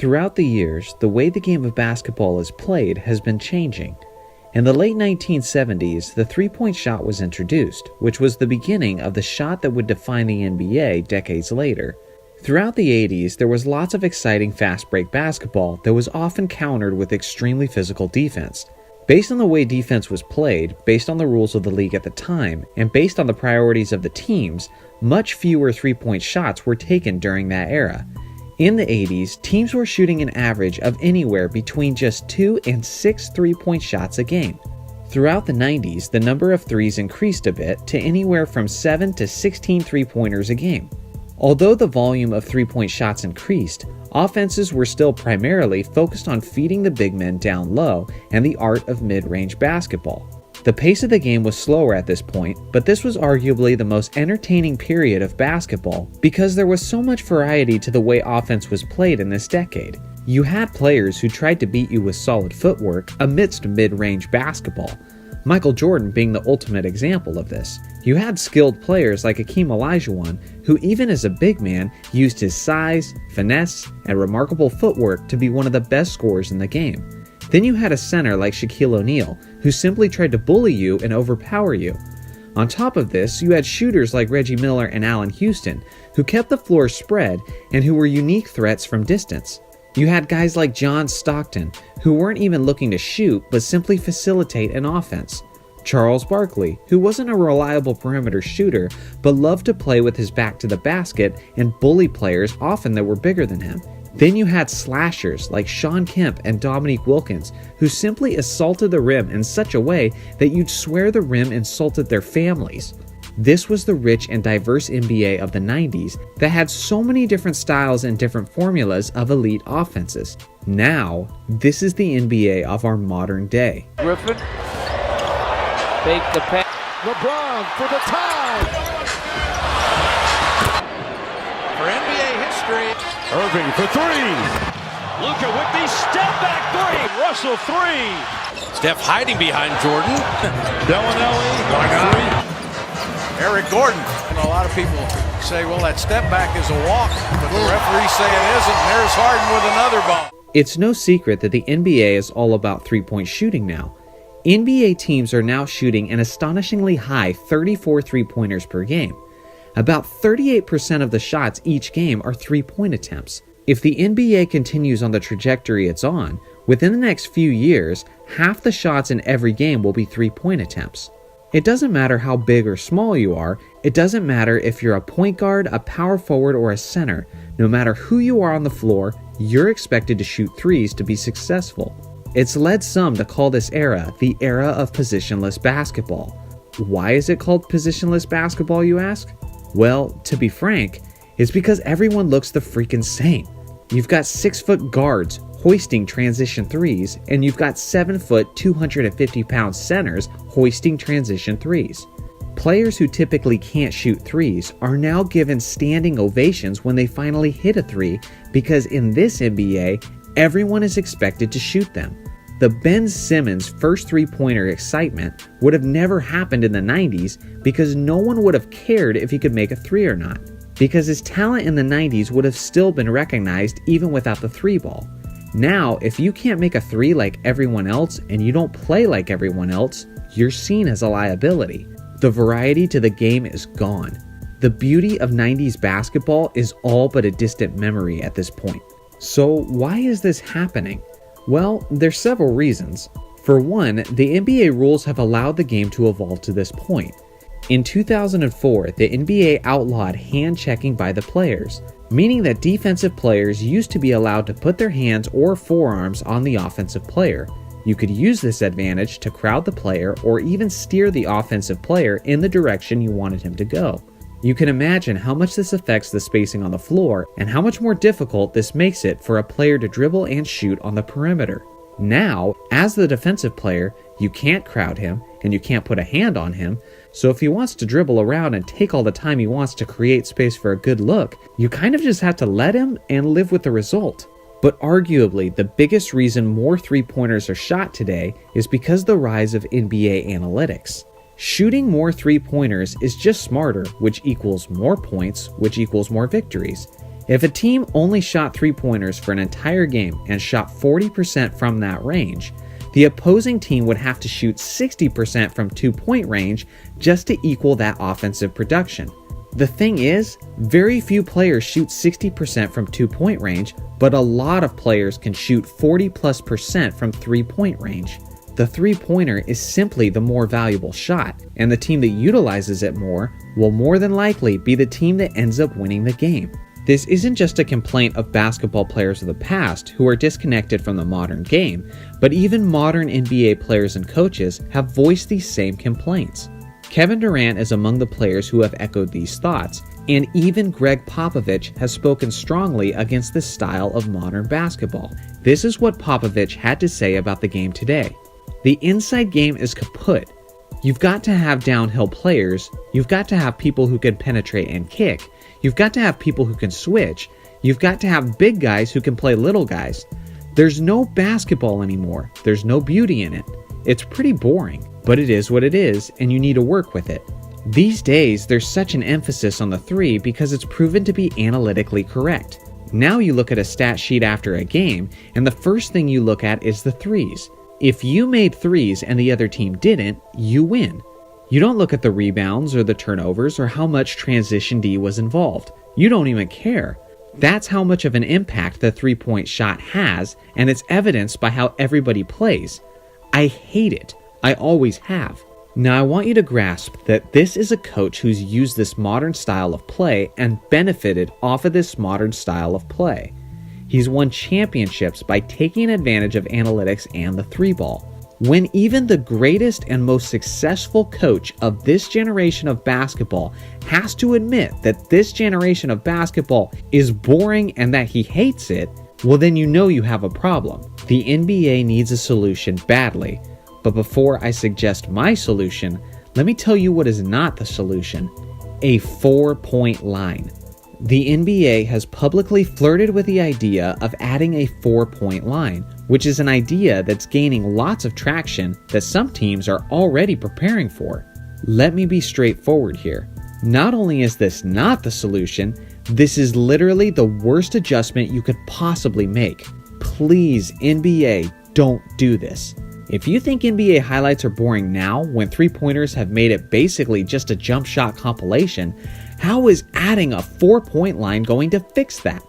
Throughout the years, the way the game of basketball is played has been changing. In the late 1970s, the three-point shot was introduced, which was the beginning of the shot that would define the NBA decades later. Throughout the 80s, there was lots of exciting fast-break basketball that was often countered with extremely physical defense. Based on the way defense was played, based on the rules of the league at the time, and based on the priorities of the teams, much fewer three-point shots were taken during that era. In the 80s, teams were shooting an average of anywhere between just 2 and 6 three-point shots a game. Throughout the 90s, the number of threes increased a bit to anywhere from 7 to 16 three-pointers a game. Although the volume of three-point shots increased, offenses were still primarily focused on feeding the big men down low and the art of mid-range basketball. The pace of the game was slower at this point, but this was arguably the most entertaining period of basketball because there was so much variety to the way offense was played in this decade. You had players who tried to beat you with solid footwork amidst mid-range basketball, Michael Jordan being the ultimate example of this. You had skilled players like Hakeem Olajuwon, who even as a big man used his size, finesse, and remarkable footwork to be one of the best scorers in the game. Then you had a center like Shaquille O'Neal, who simply tried to bully you and overpower you. On top of this, you had shooters like Reggie Miller and Allen Houston, who kept the floor spread and who were unique threats from distance. You had guys like John Stockton, who weren't even looking to shoot but simply facilitate an offense. Charles Barkley, who wasn't a reliable perimeter shooter but loved to play with his back to the basket and bully players often that were bigger than him. Then you had slashers like Shawn Kemp and Dominique Wilkins, who simply assaulted the rim in such a way that you'd swear the rim insulted their families. This was the rich and diverse NBA of the 90s that had so many different styles and different formulas of elite offenses. Now, this is the NBA of our modern day. Griffin, fake the pass. LeBron for the tie. For NBA history. Irving for three. Luka with the step back three. Russell three. Steph hiding behind Jordan. Bellinelli. Three. Eric Gordon. And a lot of people say, well, that step back is a walk, but the referees say it isn't. And there's Harden with another ball. It's no secret that the NBA is all about three-point shooting now. NBA teams are now shooting an astonishingly high 34 three-pointers per game. About 38% of the shots each game are three-point attempts. If the NBA continues on the trajectory it's on, within the next few years, half the shots in every game will be three-point attempts. It doesn't matter how big or small you are, it doesn't matter if you're a point guard, a power forward, or a center. No matter who you are on the floor, you're expected to shoot threes to be successful. It's led some to call this era the era of positionless basketball. Why is it called positionless basketball, you ask? Well, to be frank, it's because everyone looks the freaking same. You've got 6-foot guards hoisting transition threes, and you've got 7-foot, 250-pound centers hoisting transition threes. Players who typically can't shoot threes are now given standing ovations when they finally hit a three because in this NBA, everyone is expected to shoot them. The Ben Simmons first three-pointer excitement would have never happened in the 90s because no one would have cared if he could make a three or not, because his talent in the 90s would have still been recognized even without the three ball. Now, if you can't make a three like everyone else and you don't play like everyone else, you're seen as a liability. The variety to the game is gone. The beauty of 90s basketball is all but a distant memory at this point. So why is this happening? Well, there's several reasons. For one, the NBA rules have allowed the game to evolve to this point. In 2004, the NBA outlawed hand checking by the players, meaning that defensive players used to be allowed to put their hands or forearms on the offensive player. You could use this advantage to crowd the player or even steer the offensive player in the direction you wanted him to go. You can imagine how much this affects the spacing on the floor and how much more difficult this makes it for a player to dribble and shoot on the perimeter. Now, as the defensive player, you can't crowd him and you can't put a hand on him, so if he wants to dribble around and take all the time he wants to create space for a good look, you kind of just have to let him and live with the result. But arguably, the biggest reason more three-pointers are shot today is because of the rise of NBA analytics. Shooting more three-pointers is just smarter, which equals more points, which equals more victories. If a team only shot 3-pointers for an entire game and shot 40% from that range, the opposing team would have to shoot 60% from 2-point range just to equal that offensive production. The thing is, very few players shoot 60% from 2-point range, but a lot of players can shoot 40+% from 3-point range. The 3-pointer is simply the more valuable shot, and the team that utilizes it more will more than likely be the team that ends up winning the game. This isn't just a complaint of basketball players of the past who are disconnected from the modern game, but even modern NBA players and coaches have voiced these same complaints. Kevin Durant is among the players who have echoed these thoughts, and even Greg Popovich has spoken strongly against this style of modern basketball. This is what Popovich had to say about the game today. The inside game is kaput. You've got to have downhill players, you've got to have people who can penetrate and kick, you've got to have people who can switch, you've got to have big guys who can play little guys. There's no basketball anymore, there's no beauty in it. It's pretty boring, but it is what it is, and you need to work with it. These days, there's such an emphasis on the 3 because it's proven to be analytically correct. Now you look at a stat sheet after a game, and the first thing you look at is the 3s. If you made 3s and the other team didn't, you win. You don't look at the rebounds or the turnovers or how much transition D was involved. You don't even care. That's how much of an impact the 3-point shot has, and it's evidenced by how everybody plays. I hate it. I always have. Now I want you to grasp that this is a coach who's used this modern style of play and benefited off of this modern style of play. He's won championships by taking advantage of analytics and the 3-ball. When even the greatest and most successful coach of this generation of basketball has to admit that this generation of basketball is boring and that he hates it, well then you know you have a problem. The NBA needs a solution badly, but before I suggest my solution, let me tell you what is not the solution: a 4-point line. The NBA has publicly flirted with the idea of adding a 4-point line, which is an idea that's gaining lots of traction that some teams are already preparing for. Let me be straightforward here. Not only is this not the solution, this is literally the worst adjustment you could possibly make. Please, NBA, don't do this. If you think NBA highlights are boring now when 3-pointers have made it basically just a jump shot compilation, how is adding a 4-point line going to fix that?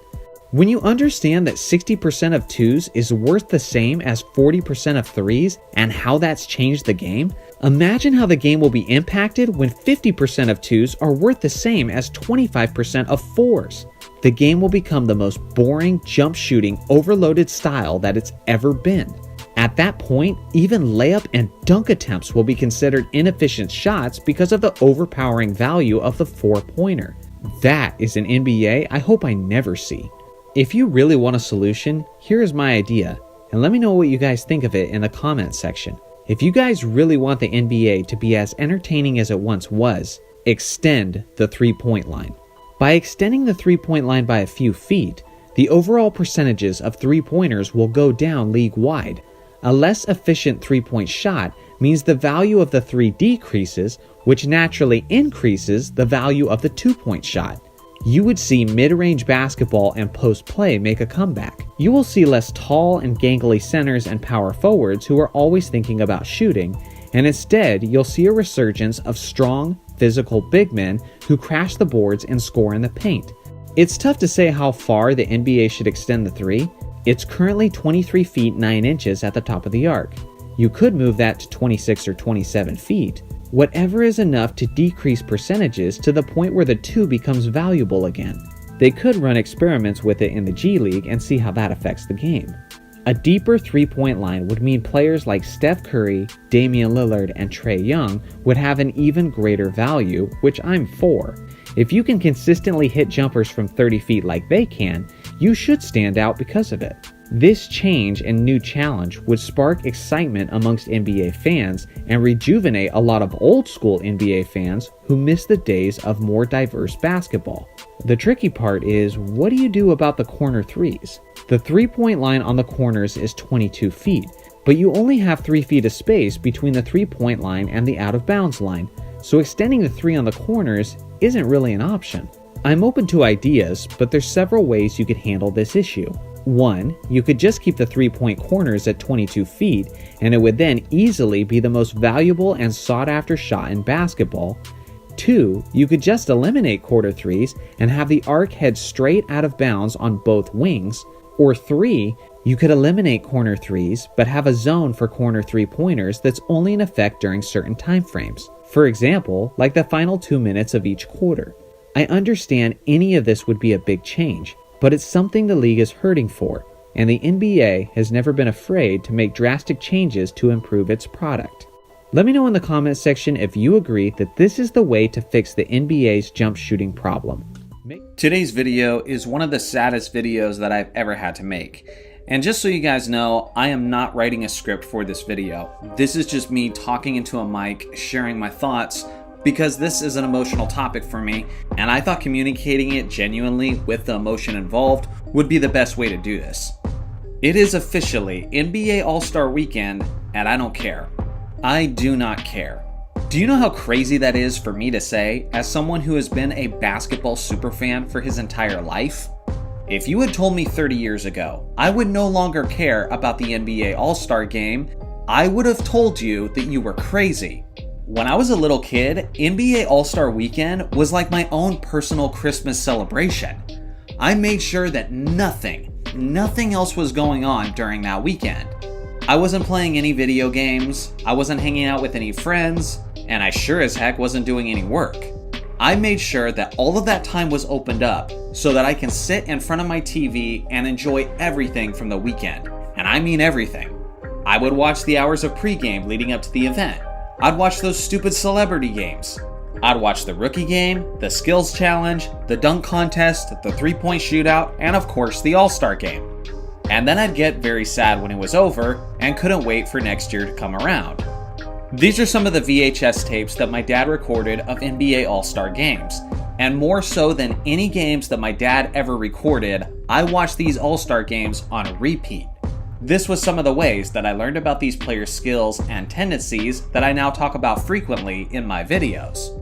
When you understand that 60% of 2s is worth the same as 40% of 3s and how that's changed the game, imagine how the game will be impacted when 50% of 2s are worth the same as 25% of 4s. The game will become the most boring jump shooting overloaded style that it's ever been. At that point, even layup and dunk attempts will be considered inefficient shots because of the overpowering value of the 4-pointer. That is an NBA I hope I never see. If you really want a solution, here is my idea, and let me know what you guys think of it in the comments section. If you guys really want the NBA to be as entertaining as it once was, extend the 3-point line. By extending the 3-point line by a few feet, the overall percentages of 3-pointers will go down league-wide. A less efficient 3-point shot means the value of the 3 decreases, which naturally increases the value of the 2-point shot. You would see mid-range basketball and post-play make a comeback. You will see less tall and gangly centers and power forwards who are always thinking about shooting, and instead you'll see a resurgence of strong, physical big men who crash the boards and score in the paint. It's tough to say how far the NBA should extend the 3. It's currently 23 feet 9 inches at the top of the arc. You could move that to 26 or 27 feet. Whatever is enough to decrease percentages to the point where the 2 becomes valuable again. They could run experiments with it in the G League and see how that affects the game. A deeper 3-point line would mean players like Steph Curry, Damian Lillard, and Trae Young would have an even greater value, which I'm for. If you can consistently hit jumpers from 30 feet like they can, you should stand out because of it. This change and new challenge would spark excitement amongst NBA fans and rejuvenate a lot of old school NBA fans who miss the days of more diverse basketball. The tricky part is, what do you do about the corner 3s? The 3-point line on the corners is 22 feet, but you only have 3 feet of space between the 3-point line and the out of bounds line, so extending the 3 on the corners isn't really an option. I'm open to ideas, but there's several ways you could handle this issue. 1. You could just keep the 3-point corners at 22 feet, and it would then easily be the most valuable and sought-after shot in basketball. 2. You could just eliminate quarter threes and have the arc head straight out of bounds on both wings. Or 3. You could eliminate corner threes, but have a zone for corner 3-pointers that's only in effect during certain time frames. For example, like the final 2 minutes of each quarter. I understand any of this would be a big change, but it's something the league is hurting for, and the NBA has never been afraid to make drastic changes to improve its product. Let me know in the comments section if you agree that this is the way to fix the NBA's jump shooting problem. Today's video is one of the saddest videos that I've ever had to make. And just so you guys know, I am not writing a script for this video. This is just me talking into a mic, sharing my thoughts, because this is an emotional topic for me, and I thought communicating it genuinely with the emotion involved would be the best way to do this. It is officially NBA All-Star Weekend, and I don't care. I do not care. Do you know how crazy that is for me to say, as someone who has been a basketball superfan for his entire life? If you had told me 30 years ago I would no longer care about the NBA All-Star Game, I would have told you that you were crazy. When I was a little kid, NBA All-Star Weekend was like my own personal Christmas celebration. I made sure that nothing else was going on during that weekend. I wasn't playing any video games, I wasn't hanging out with any friends, and I sure as heck wasn't doing any work. I made sure that all of that time was opened up so that I can sit in front of my TV and enjoy everything from the weekend. And I mean everything. I would watch the hours of pregame leading up to the event. I'd watch those stupid celebrity games. I'd watch the rookie game, the skills challenge, the dunk contest, the 3-point shootout, and of course the All-Star game. And then I'd get very sad when it was over and couldn't wait for next year to come around. These are some of the VHS tapes that my dad recorded of NBA All-Star games. And more so than any games that my dad ever recorded, I watched these All-Star games on repeat. This was some of the ways that I learned about these players' skills and tendencies that I now talk about frequently in my videos.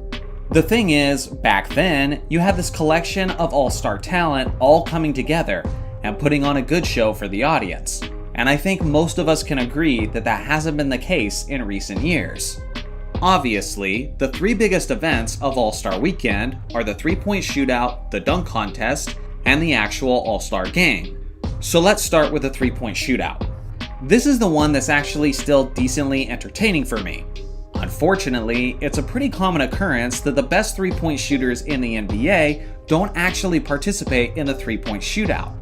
The thing is, back then, you had this collection of all-star talent all coming together and putting on a good show for the audience. And I think most of us can agree that that hasn't been the case in recent years. Obviously, the 3 biggest events of All-Star Weekend are the 3-point shootout, the dunk contest, and the actual All-Star game. So let's start with the 3-point shootout. This is the one that's actually still decently entertaining for me. Unfortunately, it's a pretty common occurrence that the best 3-point shooters in the NBA don't actually participate in the 3-point shootout.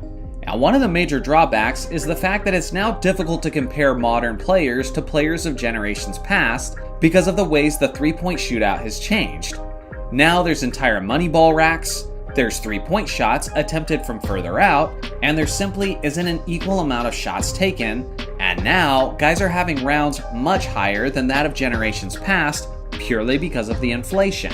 Now, one of the major drawbacks is the fact that it's now difficult to compare modern players to players of generations past because of the ways the 3-point shootout has changed. Now there's entire money ball racks, there's 3-point shots attempted from further out, and there simply isn't an equal amount of shots taken, and now guys are having rounds much higher than that of generations past purely because of the inflation.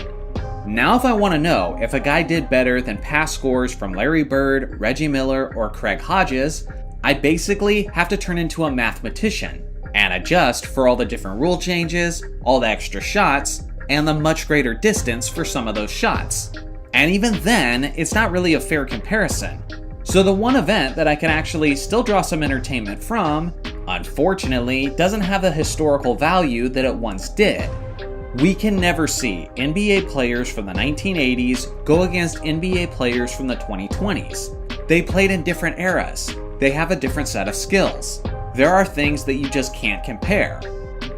Now if I want to know if a guy did better than past scores from Larry Bird, Reggie Miller, or Craig Hodges, I basically have to turn into a mathematician and adjust for all the different rule changes, all the extra shots, and the much greater distance for some of those shots. And even then, it's not really a fair comparison. So the one event that I can actually still draw some entertainment from, unfortunately, doesn't have the historical value that it once did. We can never see NBA players from the 1980s go against NBA players from the 2020s. They played in different eras. They have a different set of skills. There are things that you just can't compare.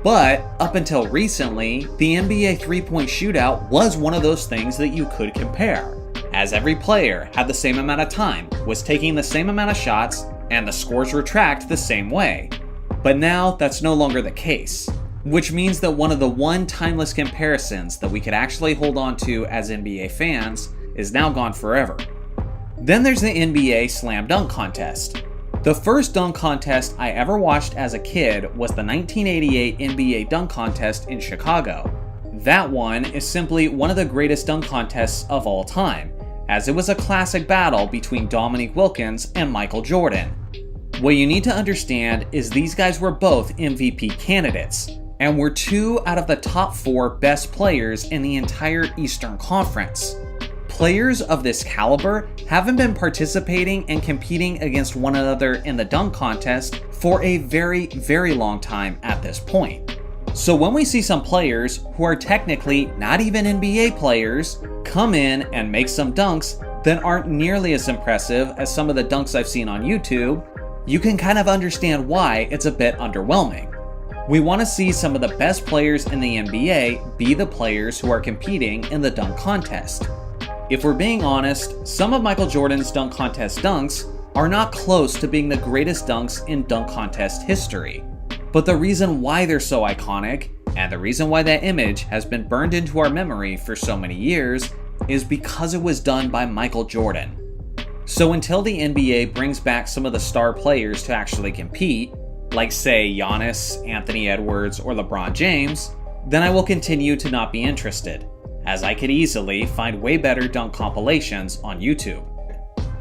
But up until recently, the NBA 3-point shootout was one of those things that you could compare, as every player had the same amount of time, was taking the same amount of shots, and the scores were tracked the same way. But now that's no longer the case, which means that one of the timeless comparisons that we could actually hold on to as NBA fans is now gone forever. Then there's the NBA Slam Dunk Contest. The first dunk contest I ever watched as a kid was the 1988 NBA Dunk Contest in Chicago. That one is simply one of the greatest dunk contests of all time, as it was a classic battle between Dominique Wilkins and Michael Jordan. What you need to understand is these guys were both MVP candidates, and were 2 out of the top 4 best players in the entire Eastern Conference. Players of this caliber haven't been participating and competing against one another in the dunk contest for a very, very long time at this point. So when we see some players who are technically not even NBA players come in and make some dunks that aren't nearly as impressive as some of the dunks I've seen on YouTube, you can kind of understand why it's a bit underwhelming. We want to see some of the best players in the NBA be the players who are competing in the dunk contest. If we're being honest, some of Michael Jordan's dunk contest dunks are not close to being the greatest dunks in dunk contest history. But the reason why they're so iconic, and the reason why that image has been burned into our memory for so many years, is because it was done by Michael Jordan. So until the NBA brings back some of the star players to actually compete, like say Giannis, Anthony Edwards, or LeBron James, then I will continue to not be interested, as I could easily find way better dunk compilations on YouTube.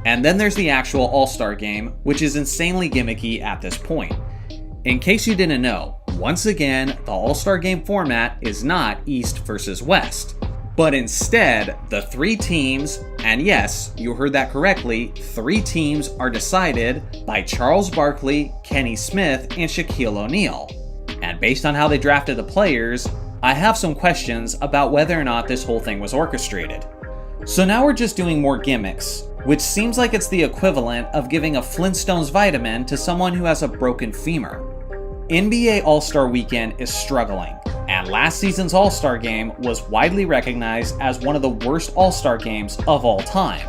And then there's the actual All-Star Game, which is insanely gimmicky at this point. In case you didn't know, once again, the All-Star Game format is not East versus West, but instead, the 3 teams, and yes, you heard that correctly, 3 teams are decided by Charles Barkley, Kenny Smith, and Shaquille O'Neal. And based on how they drafted the players, I have some questions about whether or not this whole thing was orchestrated. So now we're just doing more gimmicks, which seems like it's the equivalent of giving a Flintstones vitamin to someone who has a broken femur. NBA All-Star Weekend is struggling, and last season's All-Star Game was widely recognized as one of the worst All-Star Games of all time.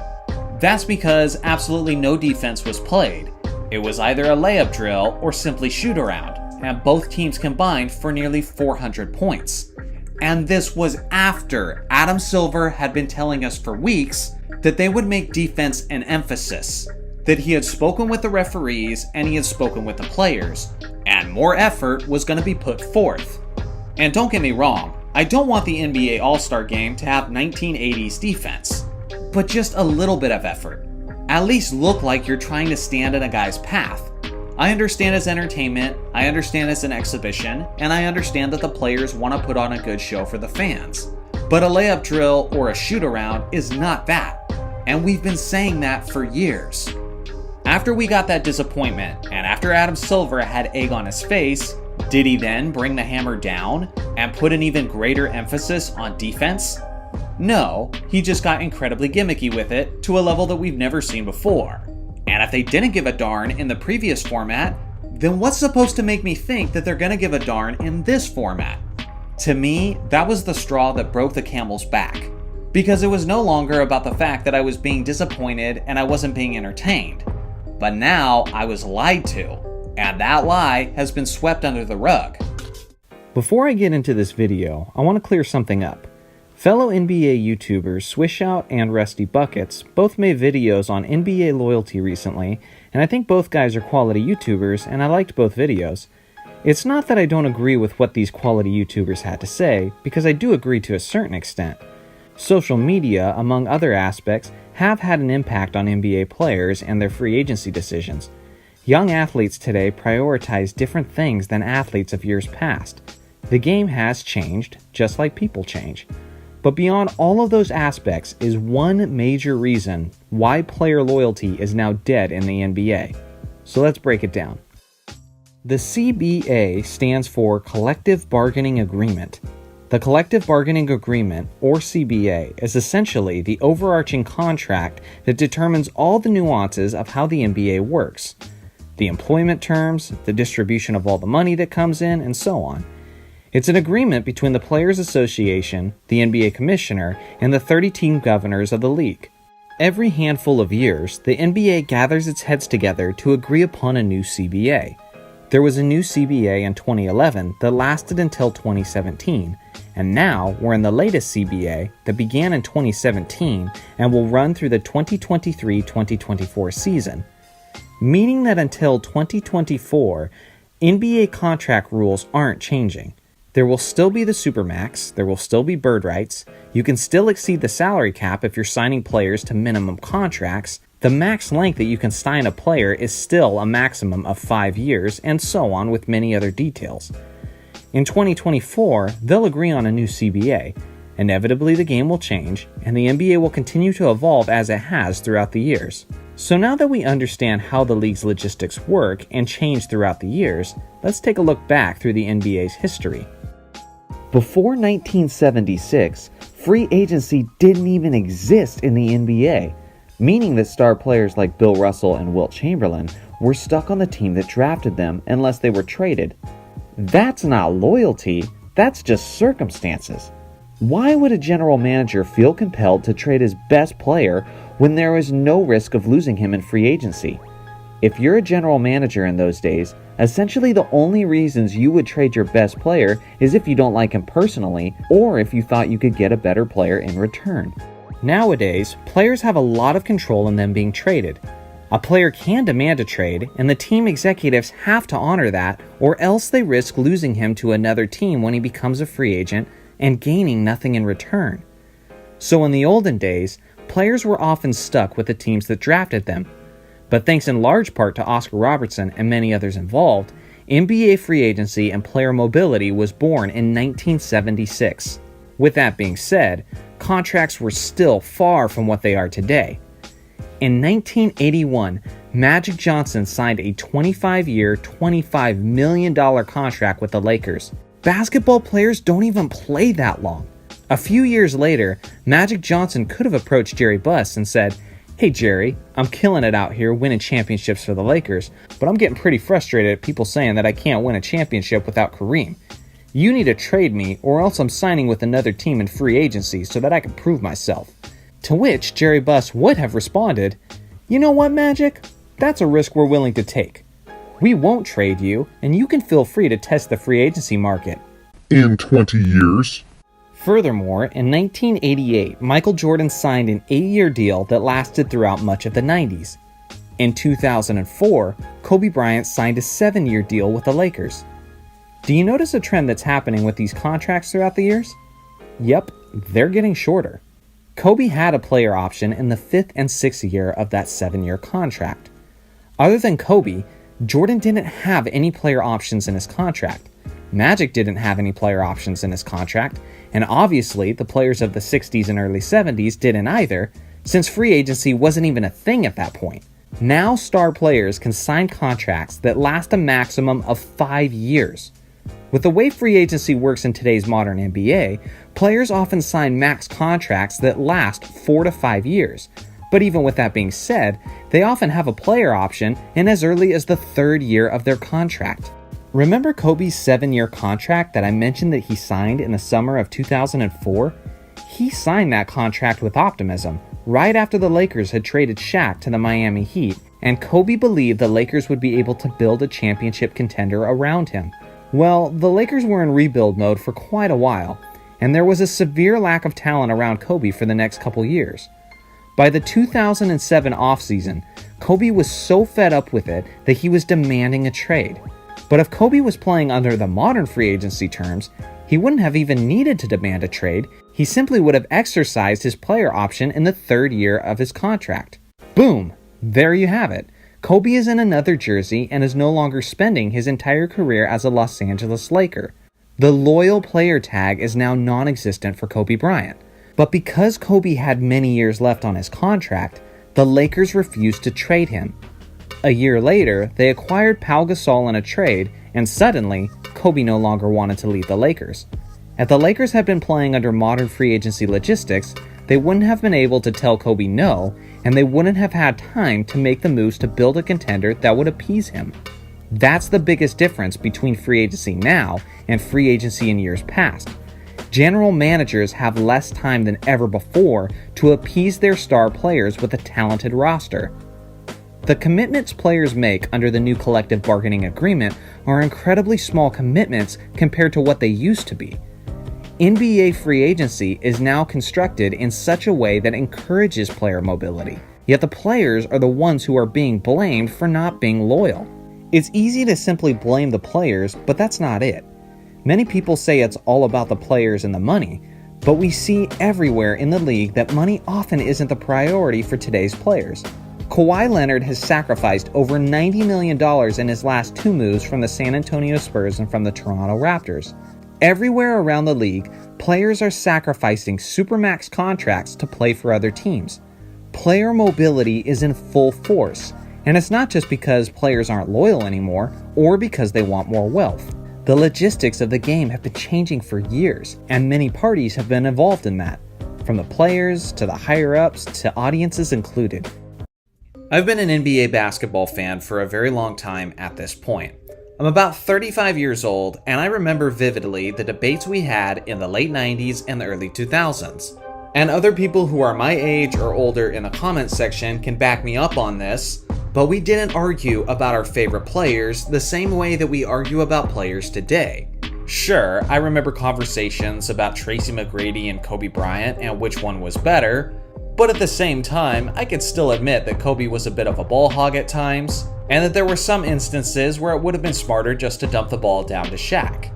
That's because absolutely no defense was played. It was either a layup drill or simply shoot around, and both teams combined for nearly 400 points. And this was after Adam Silver had been telling us for weeks that they would make defense an emphasis, that he had spoken with the referees and he had spoken with the players, and more effort was going to be put forth. And don't get me wrong, I don't want the NBA All-Star Game to have 1980s defense, but just a little bit of effort. At least look like you're trying to stand in a guy's path. I understand it's entertainment, I understand it's an exhibition, and I understand that the players want to put on a good show for the fans. But a layup drill or a shoot around is not that, and we've been saying that for years. After we got that disappointment, and after Adam Silver had egg on his face, did he then bring the hammer down and put an even greater emphasis on defense? No, he just got incredibly gimmicky with it to a level that we've never seen before. And if they didn't give a darn in the previous format, then what's supposed to make me think that they're gonna give a darn in this format? To me, that was the straw that broke the camel's back. Because it was no longer about the fact that I was being disappointed and I wasn't being entertained. But now I was lied to, and that lie has been swept under the rug. Before I get into this video, I want to clear something up. Fellow NBA YouTubers Swishout and Rusty Buckets both made videos on NBA loyalty recently, and I think both guys are quality YouTubers, and I liked both videos. It's not that I don't agree with what these quality YouTubers had to say, because I do agree to a certain extent. Social media, among other aspects, have had an impact on NBA players and their free agency decisions. Young athletes today prioritize different things than athletes of years past. The game has changed, just like people change. But beyond all of those aspects is one major reason why player loyalty is now dead in the NBA. So let's break it down. The CBA stands for Collective Bargaining Agreement. The Collective Bargaining Agreement, or CBA, is essentially the overarching contract that determines all the nuances of how the NBA works. The employment terms, the distribution of all the money that comes in, and so on. It's an agreement between the Players Association, the NBA Commissioner, and the 30-team governors of the league. Every handful of years, the NBA gathers its heads together to agree upon a new CBA. There was a new CBA in 2011 that lasted until 2017, and now we're in the latest CBA that began in 2017 and will run through the 2023-2024 season. Meaning that until 2024, NBA contract rules aren't changing. There will still be the Supermax, there will still be bird rights, you can still exceed the salary cap if you're signing players to minimum contracts, the max length that you can sign a player is still a maximum of 5 years, and so on with many other details. In 2024, they'll agree on a new CBA. Inevitably, the game will change, and the NBA will continue to evolve as it has throughout the years. So now that we understand how the league's logistics work and change throughout the years, let's take a look back through the NBA's history. Before 1976, free agency didn't even exist in the NBA, meaning that star players like Bill Russell and Wilt Chamberlain were stuck on the team that drafted them unless they were traded. That's not loyalty, that's just circumstances. Why would a general manager feel compelled to trade his best player when there is no risk of losing him in free agency? If you're a general manager in those days, essentially the only reasons you would trade your best player is if you don't like him personally, or if you thought you could get a better player in return. Nowadays, players have a lot of control in them being traded. A player can demand a trade, and the team executives have to honor that, or else they risk losing him to another team when he becomes a free agent and gaining nothing in return. So in the olden days, players were often stuck with the teams that drafted them. But thanks in large part to Oscar Robertson and many others involved, NBA free agency and player mobility was born in 1976. With that being said, contracts were still far from what they are today. In 1981, Magic Johnson signed a 25-year, $25 million contract with the Lakers. Basketball players don't even play that long. A few years later, Magic Johnson could have approached Jerry Buss and said, "Hey Jerry, I'm killing it out here winning championships for the Lakers, but I'm getting pretty frustrated at people saying that I can't win a championship without Kareem. You need to trade me or else I'm signing with another team in free agency so that I can prove myself." To which Jerry Buss would have responded, "You know what, Magic? That's a risk we're willing to take. We won't trade you, and you can feel free to test the free agency market." In 20 years. Furthermore, in 1988, Michael Jordan signed an 8-year deal that lasted throughout much of the 90s. In 2004, Kobe Bryant signed a 7-year deal with the Lakers. Do you notice a trend that's happening with these contracts throughout the years? Yep, they're getting shorter. Kobe had a player option in the 5th and 6th year of that 7-year contract. Other than Kobe, Jordan didn't have any player options in his contract. Magic didn't have any player options in his contract, and obviously the players of the 60s and early 70s didn't either, since free agency wasn't even a thing at that point. Now star players can sign contracts that last a maximum of 5 years. With the way free agency works in today's modern NBA, players often sign max contracts that last 4 to 5 years. But even with that being said, they often have a player option in as early as the 3rd year of their contract. Remember Kobe's 7-year contract that I mentioned that he signed in the summer of 2004? He signed that contract with optimism, right after the Lakers had traded Shaq to the Miami Heat, and Kobe believed the Lakers would be able to build a championship contender around him. Well, the Lakers were in rebuild mode for quite a while, and there was a severe lack of talent around Kobe for the next couple years. By the 2007 offseason, Kobe was so fed up with it that he was demanding a trade. But if Kobe was playing under the modern free agency terms, he wouldn't have even needed to demand a trade. He simply would have exercised his player option in the 3rd year of his contract. Boom! There you have it. Kobe is in another jersey and is no longer spending his entire career as a Los Angeles Laker. The loyal player tag is now non-existent for Kobe Bryant. But because Kobe had many years left on his contract, the Lakers refused to trade him. A year later, they acquired Pau Gasol in a trade, and suddenly, Kobe no longer wanted to leave the Lakers. If the Lakers had been playing under modern free agency logistics, they wouldn't have been able to tell Kobe no, and they wouldn't have had time to make the moves to build a contender that would appease him. That's the biggest difference between free agency now and free agency in years past. General managers have less time than ever before to appease their star players with a talented roster. The commitments players make under the new collective bargaining agreement are incredibly small commitments compared to what they used to be. NBA free agency is now constructed in such a way that encourages player mobility, yet the players are the ones who are being blamed for not being loyal. It's easy to simply blame the players, but that's not it. Many people say it's all about the players and the money, but we see everywhere in the league that money often isn't the priority for today's players. Kawhi Leonard has sacrificed over $90 million in his last 2 moves from the San Antonio Spurs and from the Toronto Raptors. Everywhere around the league, players are sacrificing supermax contracts to play for other teams. Player mobility is in full force, and it's not just because players aren't loyal anymore or because they want more wealth. The logistics of the game have been changing for years, and many parties have been involved in that, from the players to the higher-ups to audiences included. I've been an NBA basketball fan for a very long time at this point. I'm about 35 years old, and I remember vividly the debates we had in the late 90s and the early 2000s. And other people who are my age or older in the comments section can back me up on this, but we didn't argue about our favorite players the same way that we argue about players today. Sure, I remember conversations about Tracy McGrady and Kobe Bryant and which one was better, but at the same time, I could still admit that Kobe was a bit of a ball hog at times, and that there were some instances where it would have been smarter just to dump the ball down to Shaq.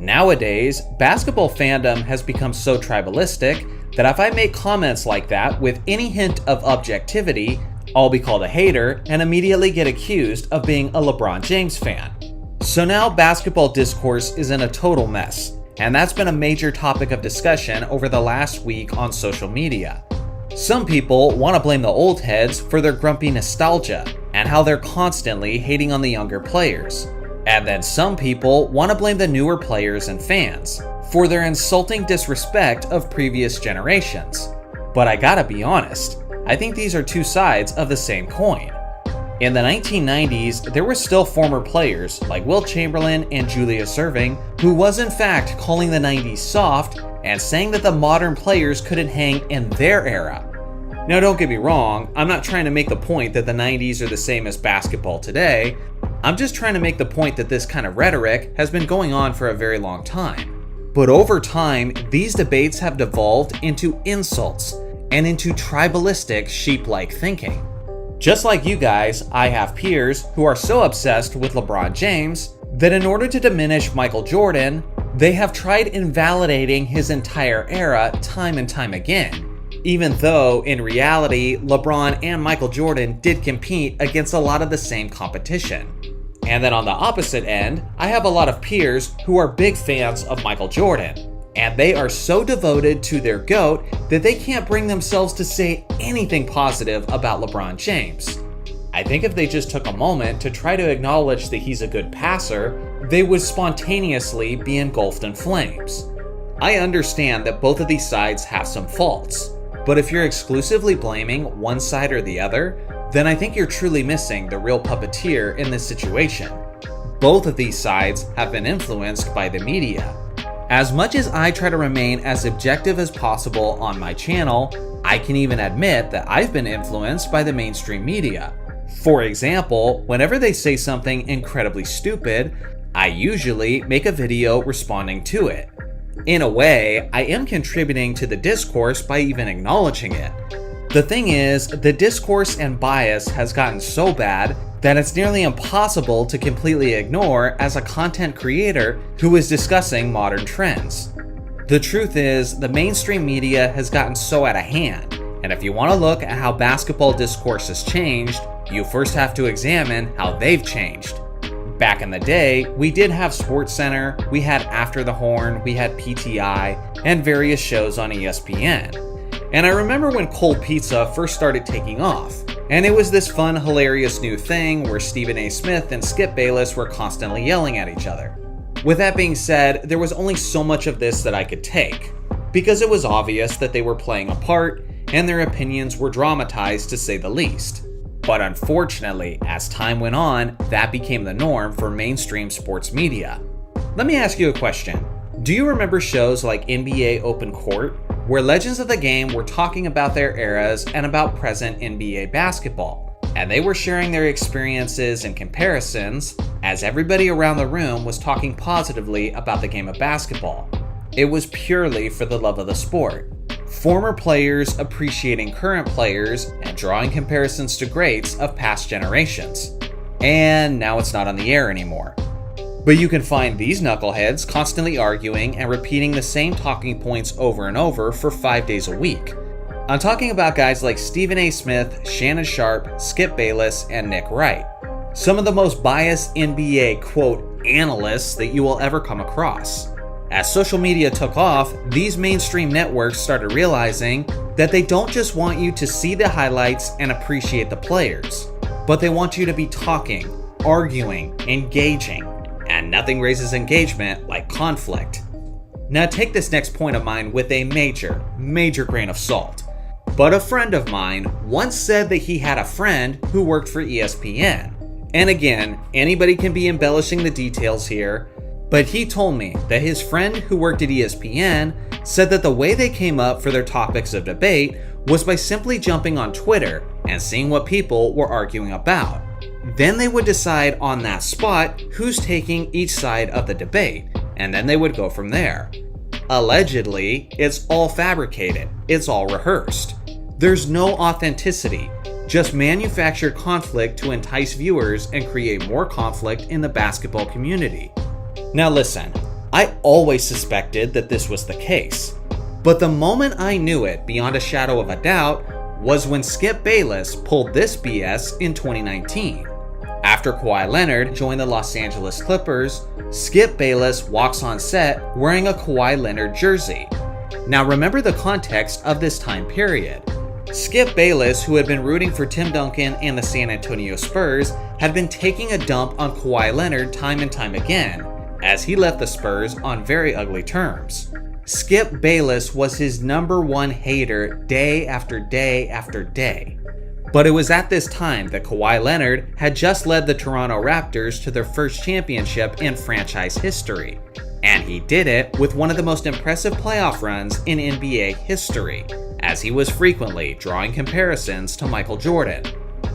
Nowadays, basketball fandom has become so tribalistic that if I make comments like that with any hint of objectivity, I'll be called a hater and immediately get accused of being a LeBron James fan. So now basketball discourse is in a total mess, and that's been a major topic of discussion over the last week on social media. Some people want to blame the old heads for their grumpy nostalgia and how they're constantly hating on the younger players. And then some people want to blame the newer players and fans for their insulting disrespect of previous generations. But I gotta be honest, I think these are two sides of the same coin. In the 1990s, there were still former players like Wilt Chamberlain and Julius Erving who was in fact calling the 90s soft and saying that the modern players couldn't hang in their era. Now don't get me wrong, I'm not trying to make the point that the 90s are the same as basketball today. I'm just trying to make the point that this kind of rhetoric has been going on for a very long time. But over time, these debates have devolved into insults and into tribalistic sheep-like thinking. Just like you guys, I have peers who are so obsessed with LeBron James that in order to diminish Michael Jordan, they have tried invalidating his entire era time and time again, even though in reality, LeBron and Michael Jordan did compete against a lot of the same competition. And then on the opposite end, I have a lot of peers who are big fans of Michael Jordan, and they are so devoted to their GOAT that they can't bring themselves to say anything positive about LeBron James. I think if they just took a moment to try to acknowledge that he's a good passer, they would spontaneously be engulfed in flames. I understand that both of these sides have some faults, but if you're exclusively blaming one side or the other, then I think you're truly missing the real puppeteer in this situation. Both of these sides have been influenced by the media. As much as I try to remain as objective as possible on my channel, I can even admit that I've been influenced by the mainstream media. For example, whenever they say something incredibly stupid, I usually make a video responding to it. In a way, I am contributing to the discourse by even acknowledging it. The thing is, the discourse and bias has gotten so bad that it's nearly impossible to completely ignore as a content creator who is discussing modern trends. The truth is, the mainstream media has gotten so out of hand, and if you want to look at how basketball discourse has changed, you first have to examine how they've changed. Back in the day, we did have SportsCenter, we had After the Horn, we had PTI, and various shows on ESPN. And I remember when cold pizza first started taking off, and it was this fun, hilarious new thing where Stephen A. Smith and Skip Bayless were constantly yelling at each other. With that being said, there was only so much of this that I could take, because it was obvious that they were playing a part, and their opinions were dramatized to say the least. But unfortunately, as time went on, that became the norm for mainstream sports media. Let me ask you a question. Do you remember shows like NBA Open Court, where legends of the game were talking about their eras and about present NBA basketball? And they were sharing their experiences and comparisons as everybody around the room was talking positively about the game of basketball. It was purely for the love of the sport. Former players appreciating current players and drawing comparisons to greats of past generations. And now it's not on the air anymore. But you can find these knuckleheads constantly arguing and repeating the same talking points over and over for 5 days a week. I'm talking about guys like Stephen A. Smith, Shannon Sharpe, Skip Bayless, and Nick Wright. Some of the most biased NBA, quote, analysts that you will ever come across. As social media took off, these mainstream networks started realizing that they don't just want you to see the highlights and appreciate the players, but they want you to be talking, arguing, engaging, and nothing raises engagement like conflict. Now take this next point of mine with a major grain of salt. But a friend of mine once said that he had a friend who worked for ESPN. And again, anybody can be embellishing the details here, but he told me that his friend who worked at ESPN said that the way they came up for their topics of debate was by simply jumping on Twitter and seeing what people were arguing about. Then they would decide on that spot who's taking each side of the debate, and then they would go from there. Allegedly, it's all fabricated, it's all rehearsed. There's no authenticity, just manufactured conflict to entice viewers and create more conflict in the basketball community. Now listen, I always suspected that this was the case, but the moment I knew it beyond a shadow of a doubt was when Skip Bayless pulled this BS in 2019. After Kawhi Leonard joined the Los Angeles Clippers, Skip Bayless walks on set wearing a Kawhi Leonard jersey. Now remember the context of this time period. Skip Bayless, who had been rooting for Tim Duncan and the San Antonio Spurs, had been taking a dump on Kawhi Leonard time and time again, as he left the Spurs on very ugly terms. Skip Bayless was his #1 hater day after day after day. But it was at this time that Kawhi Leonard had just led the Toronto Raptors to their first championship in franchise history. And he did it with one of the most impressive playoff runs in NBA history, as he was frequently drawing comparisons to Michael Jordan.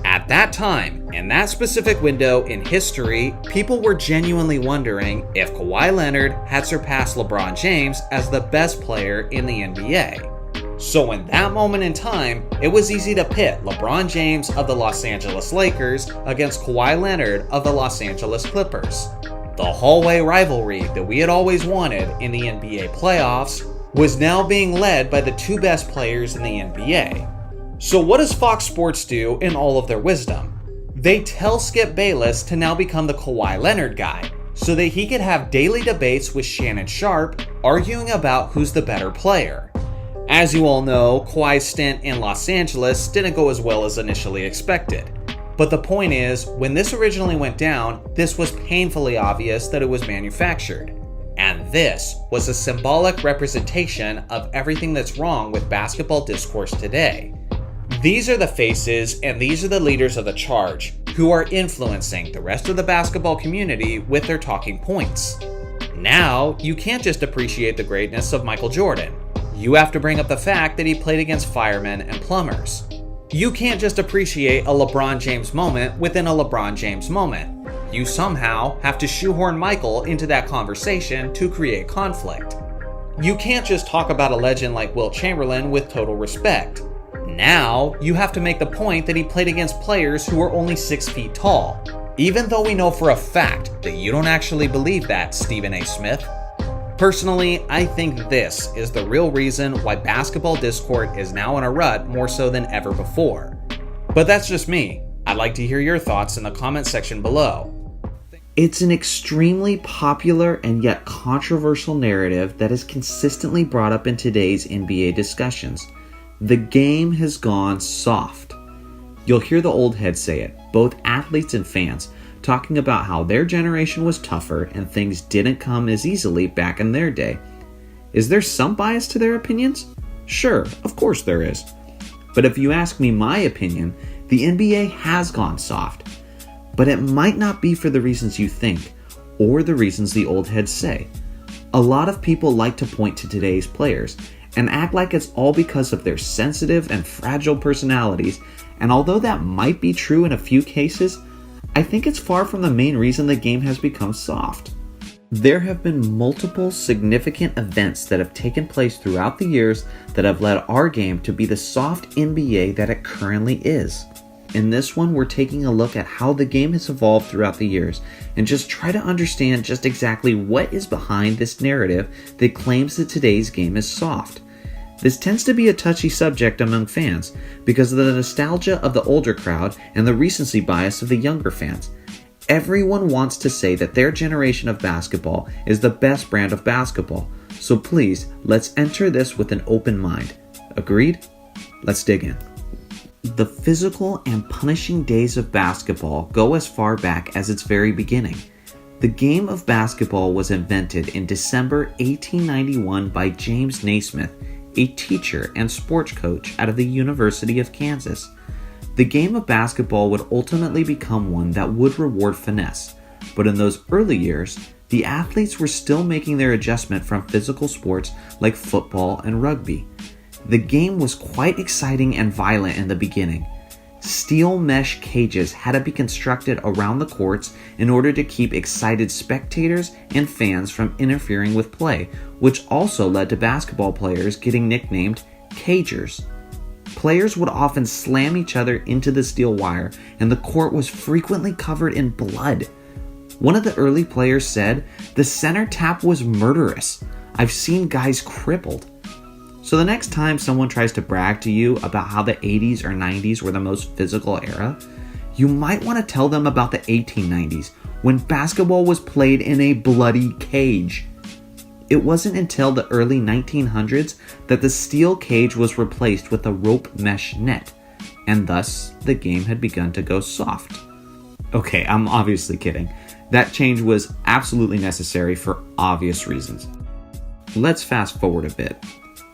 At that time, in that specific window in history, people were genuinely wondering if Kawhi Leonard had surpassed LeBron James as the best player in the NBA. So in that moment in time, it was easy to pit LeBron James of the Los Angeles Lakers against Kawhi Leonard of the Los Angeles Clippers. The hallway rivalry that we had always wanted in the NBA playoffs was now being led by the two best players in the NBA. So what does Fox Sports do in all of their wisdom? They tell Skip Bayless to now become the Kawhi Leonard guy, so that he could have daily debates with Shannon Sharpe arguing about who's the better player. As you all know, Kawhi's stint in Los Angeles didn't go as well as initially expected. But the point is, when this originally went down, this was painfully obvious that it was manufactured. And this was a symbolic representation of everything that's wrong with basketball discourse today. These are the faces and these are the leaders of the charge who are influencing the rest of the basketball community with their talking points. Now, you can't just appreciate the greatness of Michael Jordan. You have to bring up the fact that he played against firemen and plumbers. You can't just appreciate a LeBron James moment within a LeBron James moment. You somehow have to shoehorn Michael into that conversation to create conflict. You can't just talk about a legend like Wilt Chamberlain with total respect. Now, you have to make the point that he played against players who were only 6 feet tall. Even though we know for a fact that you don't actually believe that, Stephen A. Smith. Personally, I think this is the real reason why basketball discourse is now in a rut more so than ever before. But that's just me. I'd like to hear your thoughts in the comment section below. It's an extremely popular and yet controversial narrative that is consistently brought up in today's NBA discussions. The game has gone soft. You'll hear the old heads say it, both athletes and fans, talking about how their generation was tougher and things didn't come as easily back in their day. Is there some bias to their opinions? Sure, of course there is. But if you ask me my opinion, the NBA has gone soft. But it might not be for the reasons you think, or the reasons the old heads say. A lot of people like to point to today's players and act like it's all because of their sensitive and fragile personalities, and although that might be true in a few cases, I think it's far from the main reason the game has become soft. There have been multiple significant events that have taken place throughout the years that have led our game to be the soft NBA that it currently is. In this one, we're taking a look at how the game has evolved throughout the years and just try to understand just exactly what is behind this narrative that claims that today's game is soft. This tends to be a touchy subject among fans because of the nostalgia of the older crowd and the recency bias of the younger fans. Everyone wants to say that their generation of basketball is the best brand of basketball, so please, let's enter this with an open mind. Agreed? Let's dig in. The physical and punishing days of basketball go as far back as its very beginning. The game of basketball was invented in December 1891 by James Naismith, a teacher and sports coach out of the University of Kansas. The game of basketball would ultimately become one that would reward finesse, but in those early years, the athletes were still making their adjustment from physical sports like football and rugby. The game was quite exciting and violent in the beginning. Steel mesh cages had to be constructed around the courts in order to keep excited spectators and fans from interfering with play, which also led to basketball players getting nicknamed cagers. Players would often slam each other into the steel wire, and the court was frequently covered in blood. One of the early players said, "The center tap was murderous. I've seen guys crippled." So the next time someone tries to brag to you about how the 80s or 90s were the most physical era, you might want to tell them about the 1890s, when basketball was played in a bloody cage. It wasn't until the early 1900s that the steel cage was replaced with a rope mesh net, and thus the game had begun to go soft. Okay, I'm obviously kidding. That change was absolutely necessary for obvious reasons. Let's fast forward a bit.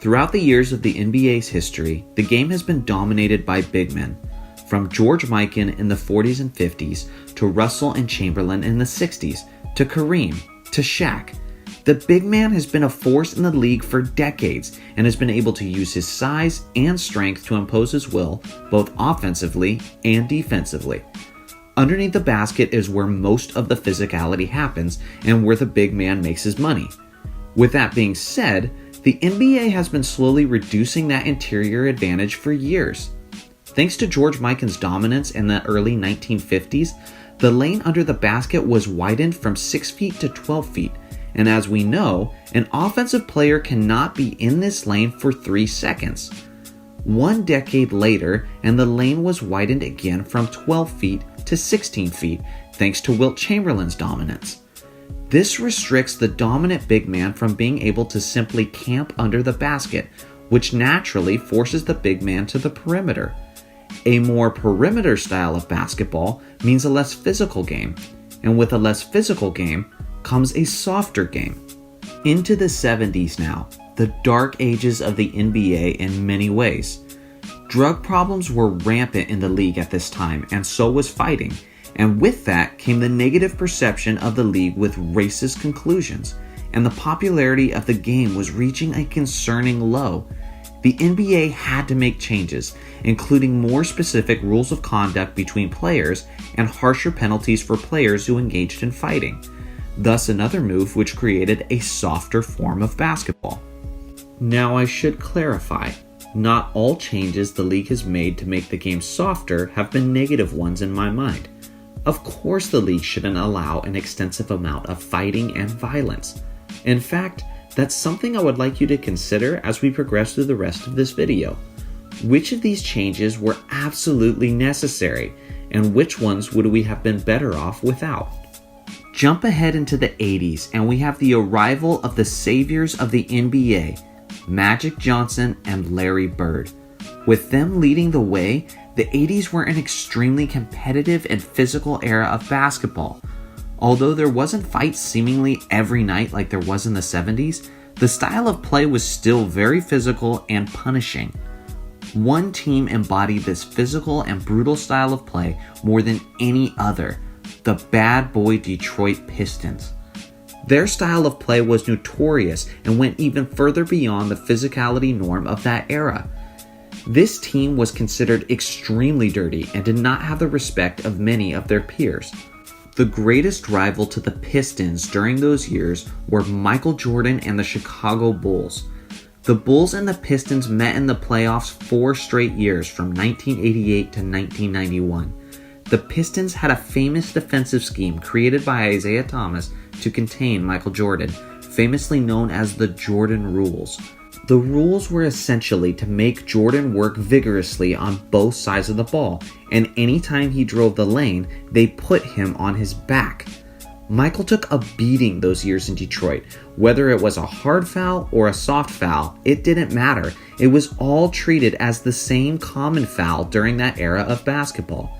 Throughout the years of the NBA's history, the game has been dominated by big men, from George Mikan in the 40s and 50s, to Russell and Chamberlain in the 60s, to Kareem, to Shaq. The big man has been a force in the league for decades and has been able to use his size and strength to impose his will, both offensively and defensively. Underneath the basket is where most of the physicality happens and where the big man makes his money. With that being said, the NBA has been slowly reducing that interior advantage for years. Thanks to George Mikan's dominance in the early 1950s, the lane under the basket was widened from 6 feet to 12 feet, and as we know, an offensive player cannot be in this lane for 3 seconds. 1 decade later, and the lane was widened again from 12 feet to 16 feet, thanks to Wilt Chamberlain's dominance. This restricts the dominant big man from being able to simply camp under the basket, which naturally forces the big man to the perimeter. A more perimeter style of basketball means a less physical game, and with a less physical game comes a softer game. Into the 70s now, the dark ages of the NBA in many ways. Drug problems were rampant in the league at this time, and so was fighting. And with that came the negative perception of the league with racist conclusions, and the popularity of the game was reaching a concerning low. The NBA had to make changes, including more specific rules of conduct between players and harsher penalties for players who engaged in fighting. Thus another move which created a softer form of basketball. Now I should clarify, not all changes the league has made to make the game softer have been negative ones in my mind. Of course the league shouldn't allow an extensive amount of fighting and violence. In fact, that's something I would like you to consider as we progress through the rest of this video. Which of these changes were absolutely necessary, and which ones would we have been better off without? Jump ahead into the 80s and we have the arrival of the saviors of the NBA, Magic Johnson and Larry Bird. With them leading the way, the 80s were an extremely competitive and physical era of basketball. Although there wasn't fights seemingly every night like there was in the 70s, the style of play was still very physical and punishing. One team embodied this physical and brutal style of play more than any other, the bad boy Detroit Pistons. Their style of play was notorious and went even further beyond the physicality norm of that era. This team was considered extremely dirty and did not have the respect of many of their peers. The greatest rival to the Pistons during those years were Michael Jordan and the Chicago Bulls. The Bulls and the Pistons met in the playoffs 4 straight years from 1988 to 1991. The Pistons had a famous defensive scheme created by Isaiah Thomas to contain Michael Jordan, famously known as the Jordan Rules. The rules were essentially to make Jordan work vigorously on both sides of the ball, and anytime he drove the lane, they put him on his back. Michael took a beating those years in Detroit. Whether it was a hard foul or a soft foul, it didn't matter. It was all treated as the same common foul during that era of basketball.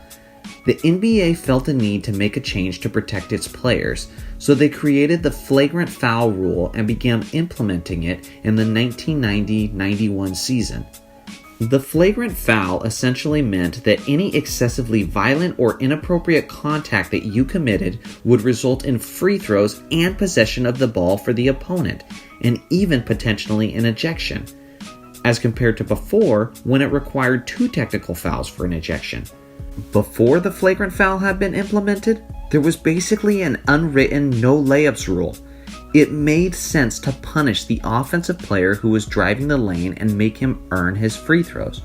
The NBA felt a need to make a change to protect its players, so they created the flagrant foul rule and began implementing it in the 1990-91 season. The flagrant foul essentially meant that any excessively violent or inappropriate contact that you committed would result in free throws and possession of the ball for the opponent, and even potentially an ejection, as compared to before when it required 2 technical fouls for an ejection. Before the flagrant foul had been implemented, there was basically an unwritten no layups rule. It made sense to punish the offensive player who was driving the lane and make him earn his free throws.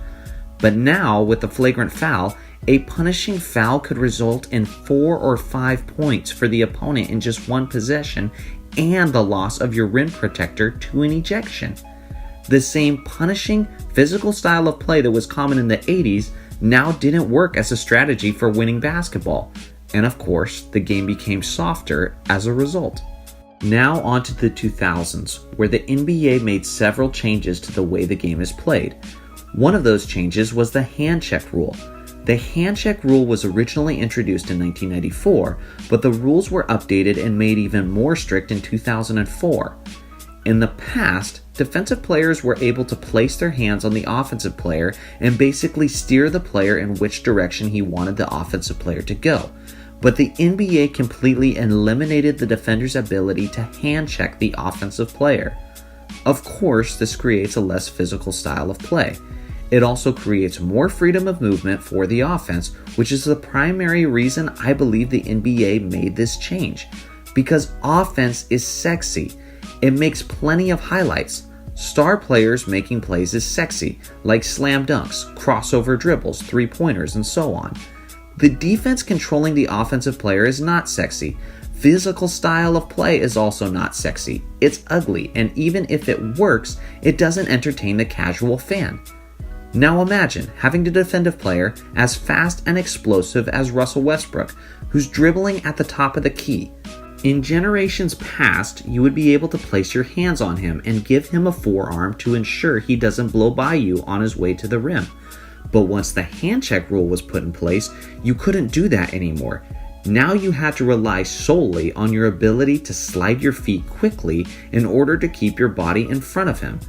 But now, with the flagrant foul, a punishing foul could result in 4 or 5 points for the opponent in just one possession and the loss of your rim protector to an ejection. The same punishing, physical style of play that was common in the 80s now didn't work as a strategy for winning basketball. And of course, the game became softer as a result. Now on to the 2000s, where the NBA made several changes to the way the game is played. One of those changes was the hand check rule. The hand check rule was originally introduced in 1994, but the rules were updated and made even more strict in 2004. In the past, defensive players were able to place their hands on the offensive player and basically steer the player in which direction he wanted the offensive player to go. But the NBA completely eliminated the defender's ability to hand check the offensive player. Of course, this creates a less physical style of play. It also creates more freedom of movement for the offense, which is the primary reason I believe the NBA made this change. Because offense is sexy. It makes plenty of highlights. Star players making plays is sexy, like slam dunks, crossover dribbles, three-pointers, and so on. The defense controlling the offensive player is not sexy. Physical style of play is also not sexy. It's ugly, and even if it works, it doesn't entertain the casual fan. Now imagine having to defend a player as fast and explosive as Russell Westbrook, who's dribbling at the top of the key. In generations past, you would be able to place your hands on him and give him a forearm to ensure he doesn't blow by you on his way to the rim. But once the hand check rule was put in place, you couldn't do that anymore. Now you had to rely solely on your ability to slide your feet quickly in order to keep your body in front of him.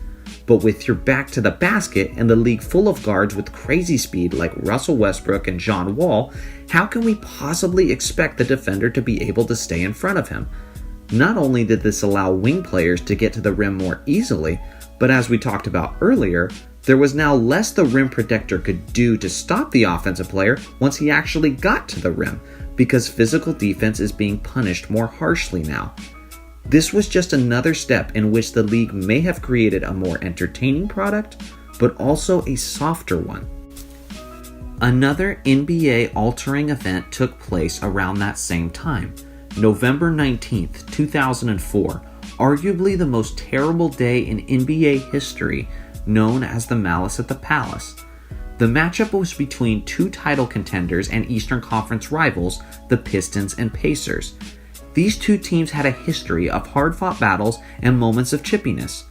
But with your back to the basket and the league full of guards with crazy speed like Russell Westbrook and John Wall, how can we possibly expect the defender to be able to stay in front of him? Not only did this allow wing players to get to the rim more easily, but as we talked about earlier, there was now less the rim protector could do to stop the offensive player once he actually got to the rim, because physical defense is being punished more harshly now. This was just another step in which the league may have created a more entertaining product, but also a softer one. Another NBA altering event took place around that same time, November 19th, 2004, arguably the most terrible day in NBA history, known as the Malice at the Palace. The matchup was between two title contenders and Eastern Conference rivals, the Pistons and Pacers. These two teams had a history of hard-fought battles and moments of chippiness.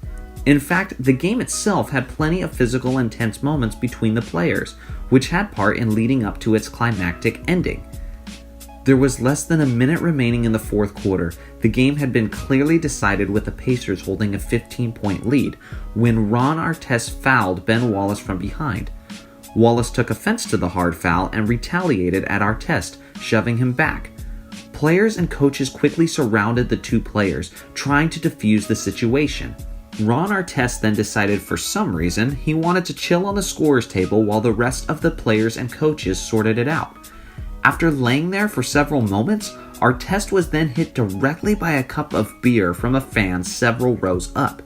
In fact, the game itself had plenty of physical, intense moments between the players, which had part in leading up to its climactic ending. There was less than a minute remaining in the fourth quarter. The game had been clearly decided with the Pacers holding a 15-point lead when Ron Artest fouled Ben Wallace from behind. Wallace took offense to the hard foul and retaliated at Artest, shoving him back. Players and coaches quickly surrounded the two players, trying to defuse the situation. Ron Artest then decided for some reason he wanted to chill on the scorer's table while the rest of the players and coaches sorted it out. After laying there for several moments, Artest was then hit directly by a cup of beer from a fan several rows up.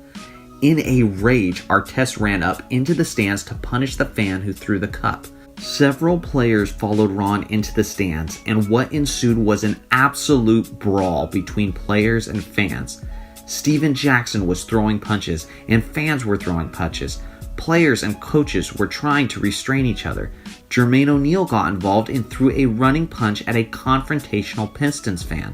In a rage, Artest ran up into the stands to punish the fan who threw the cup. Several players followed Ron into the stands, and what ensued was an absolute brawl between players and fans. Steven Jackson was throwing punches, and fans were throwing punches. Players and coaches were trying to restrain each other. Jermaine O'Neal got involved and threw a running punch at a confrontational Pistons fan.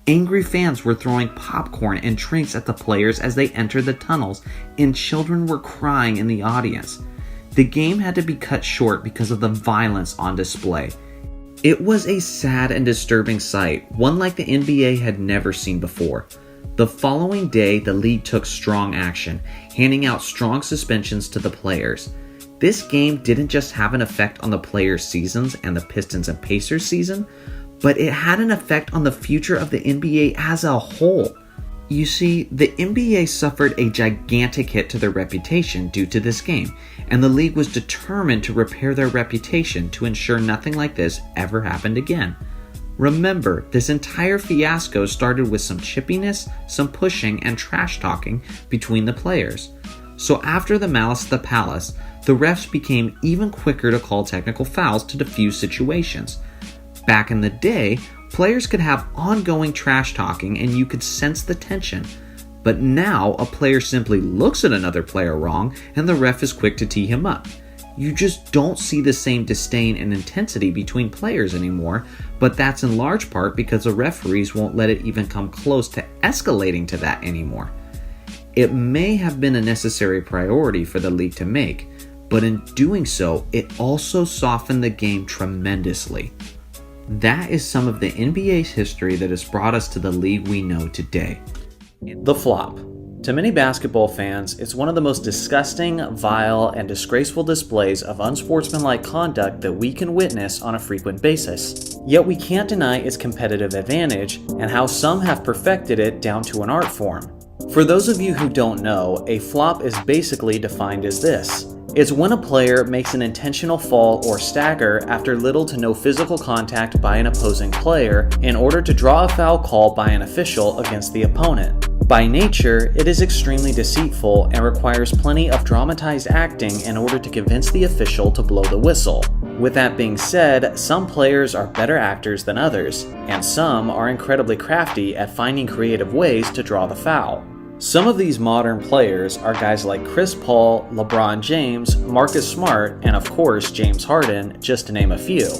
Angry fans were throwing popcorn and drinks at the players as they entered the tunnels, and children were crying in the audience. The game had to be cut short because of the violence on display. It was a sad and disturbing sight, one like the NBA had never seen before. The following day, the league took strong action, handing out strong suspensions to the players. This game didn't just have an effect on the players' seasons and the Pistons and Pacers season, but it had an effect on the future of the NBA as a whole. You see, the NBA suffered a gigantic hit to their reputation due to this game, and the league was determined to repair their reputation to ensure nothing like this ever happened again. Remember, this entire fiasco started with some chippiness, some pushing, and trash talking between the players. So after the Malice at the Palace, the refs became even quicker to call technical fouls to defuse situations. Back in the day, players could have ongoing trash talking and you could sense the tension. But now, a player simply looks at another player wrong and the ref is quick to tee him up. You just don't see the same disdain and intensity between players anymore, but that's in large part because the referees won't let it even come close to escalating to that anymore. It may have been a necessary priority for the league to make, but in doing so, it also softened the game tremendously. That is some of the NBA's history that has brought us to the league we know today. The flop. To many basketball fans, it's one of the most disgusting, vile, and disgraceful displays of unsportsmanlike conduct that we can witness on a frequent basis. Yet we can't deny its competitive advantage and how some have perfected it down to an art form. For those of you who don't know, a flop is basically defined as this. It's when a player makes an intentional fall or stagger after little to no physical contact by an opposing player in order to draw a foul call by an official against the opponent. By nature, it is extremely deceitful and requires plenty of dramatized acting in order to convince the official to blow the whistle. With that being said, some players are better actors than others, and some are incredibly crafty at finding creative ways to draw the foul. Some of these modern players are guys like Chris Paul, LeBron James, Marcus Smart, and of course James Harden, just to name a few.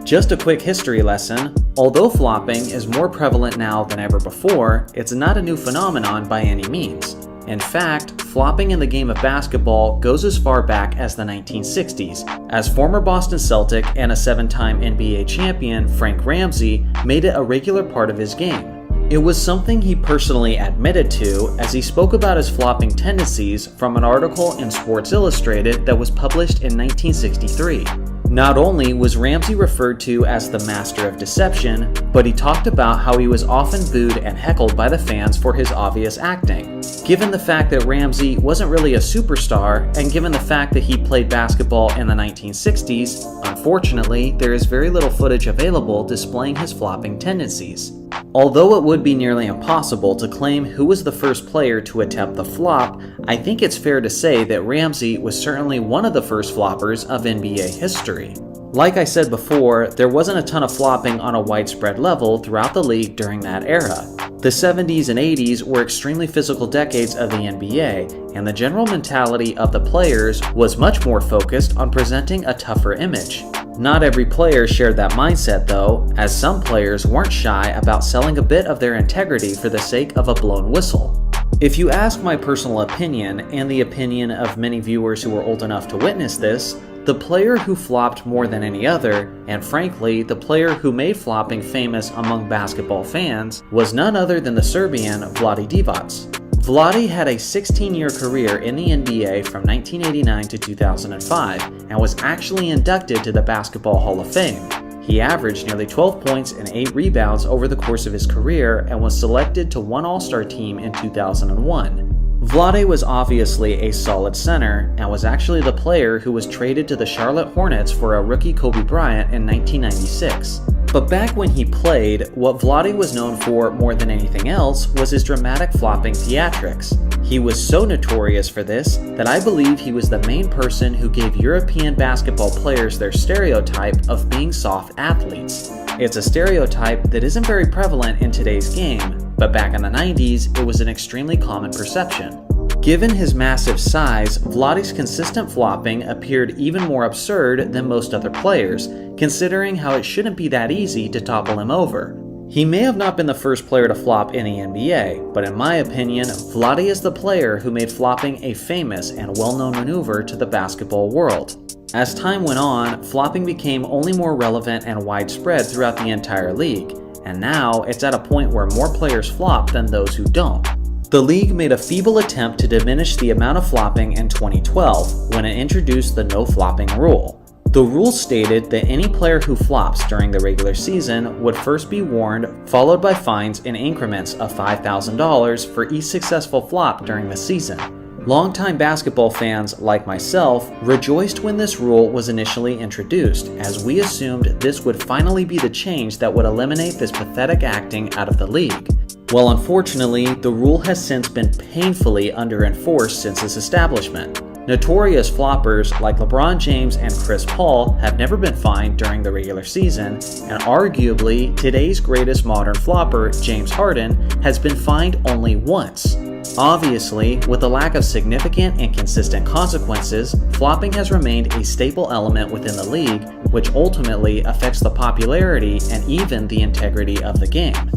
Just a quick history lesson, although flopping is more prevalent now than ever before, it's not a new phenomenon by any means. In fact, flopping in the game of basketball goes as far back as the 1960s, as former Boston Celtic and a 7-time NBA champion Frank Ramsey made it a regular part of his game. It was something he personally admitted to as he spoke about his flopping tendencies from an article in Sports Illustrated that was published in 1963. Not only was Ramsey referred to as the master of deception, but he talked about how he was often booed and heckled by the fans for his obvious acting. Given the fact that Ramsey wasn't really a superstar, and given the fact that he played basketball in the 1960s, unfortunately, there is very little footage available displaying his flopping tendencies. Although it would be nearly impossible to claim who was the first player to attempt the flop, I think it's fair to say that Ramsey was certainly one of the first floppers of NBA history. Like I said before, there wasn't a ton of flopping on a widespread level throughout the league during that era. The 70s and 80s were extremely physical decades of the NBA, and the general mentality of the players was much more focused on presenting a tougher image. Not every player shared that mindset though, as some players weren't shy about selling a bit of their integrity for the sake of a blown whistle. If you ask my personal opinion, and the opinion of many viewers who were old enough to witness this, the player who flopped more than any other, and frankly the player who made flopping famous among basketball fans, was none other than the Serbian Vlade Divac. Vlade had a 16-year career in the NBA from 1989 to 2005 and was actually inducted to the Basketball Hall of Fame. He averaged nearly 12 points and 8 rebounds over the course of his career and was selected to one All-Star team in 2001. Vlade was obviously a solid center and was actually the player who was traded to the Charlotte Hornets for a rookie Kobe Bryant in 1996. But back when he played, what Vlade was known for more than anything else was his dramatic flopping theatrics. He was so notorious for this that I believe he was the main person who gave European basketball players their stereotype of being soft athletes. It's a stereotype that isn't very prevalent in today's game, but back in the 90s, it was an extremely common perception. Given his massive size, Vladdy's consistent flopping appeared even more absurd than most other players, considering how it shouldn't be that easy to topple him over. He may have not been the first player to flop in the NBA, but in my opinion, Vladdy is the player who made flopping a famous and well-known maneuver to the basketball world. As time went on, flopping became only more relevant and widespread throughout the entire league, and now it's at a point where more players flop than those who don't. The league made a feeble attempt to diminish the amount of flopping in 2012 when it introduced the no flopping rule. The rule stated that any player who flops during the regular season would first be warned, followed by fines in increments of $5,000 for each successful flop during the season. Longtime basketball fans like myself rejoiced when this rule was initially introduced, as we assumed this would finally be the change that would eliminate this pathetic acting out of the league. Well, unfortunately, the rule has since been painfully under-enforced since its establishment. Notorious floppers like LeBron James and Chris Paul have never been fined during the regular season, and arguably today's greatest modern flopper, James Harden, has been fined only once. Obviously, with the lack of significant and consistent consequences, flopping has remained a staple element within the league, which ultimately affects the popularity and even the integrity of the game.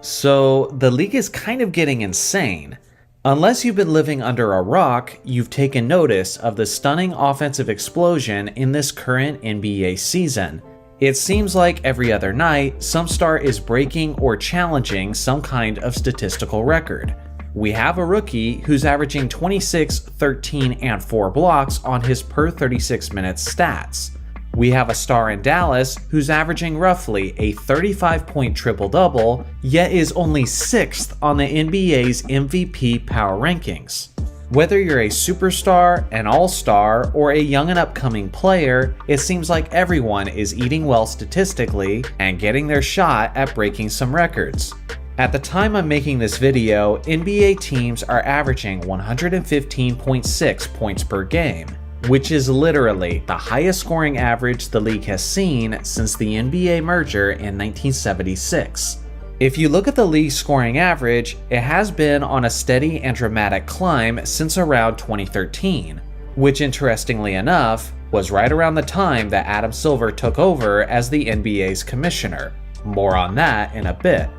So, the league is kind of getting insane. Unless you've been living under a rock, you've taken notice of the stunning offensive explosion in this current NBA season. It seems like every other night, some star is breaking or challenging some kind of statistical record. We have a rookie who's averaging 26, 13, and 4 blocks on his per 36 minutes stats. We have a star in Dallas who's averaging roughly a 35-point triple-double, yet is only 6th on the NBA's MVP power rankings. Whether you're a superstar, an all-star, or a young and upcoming player, it seems like everyone is eating well statistically and getting their shot at breaking some records. At the time I'm making this video, NBA teams are averaging 115.6 points per game, which is literally the highest scoring average the league has seen since the NBA merger in 1976. If you look at the league's scoring average, it has been on a steady and dramatic climb since around 2013, which interestingly enough, was right around the time that Adam Silver took over as the NBA's commissioner. More on that in a bit.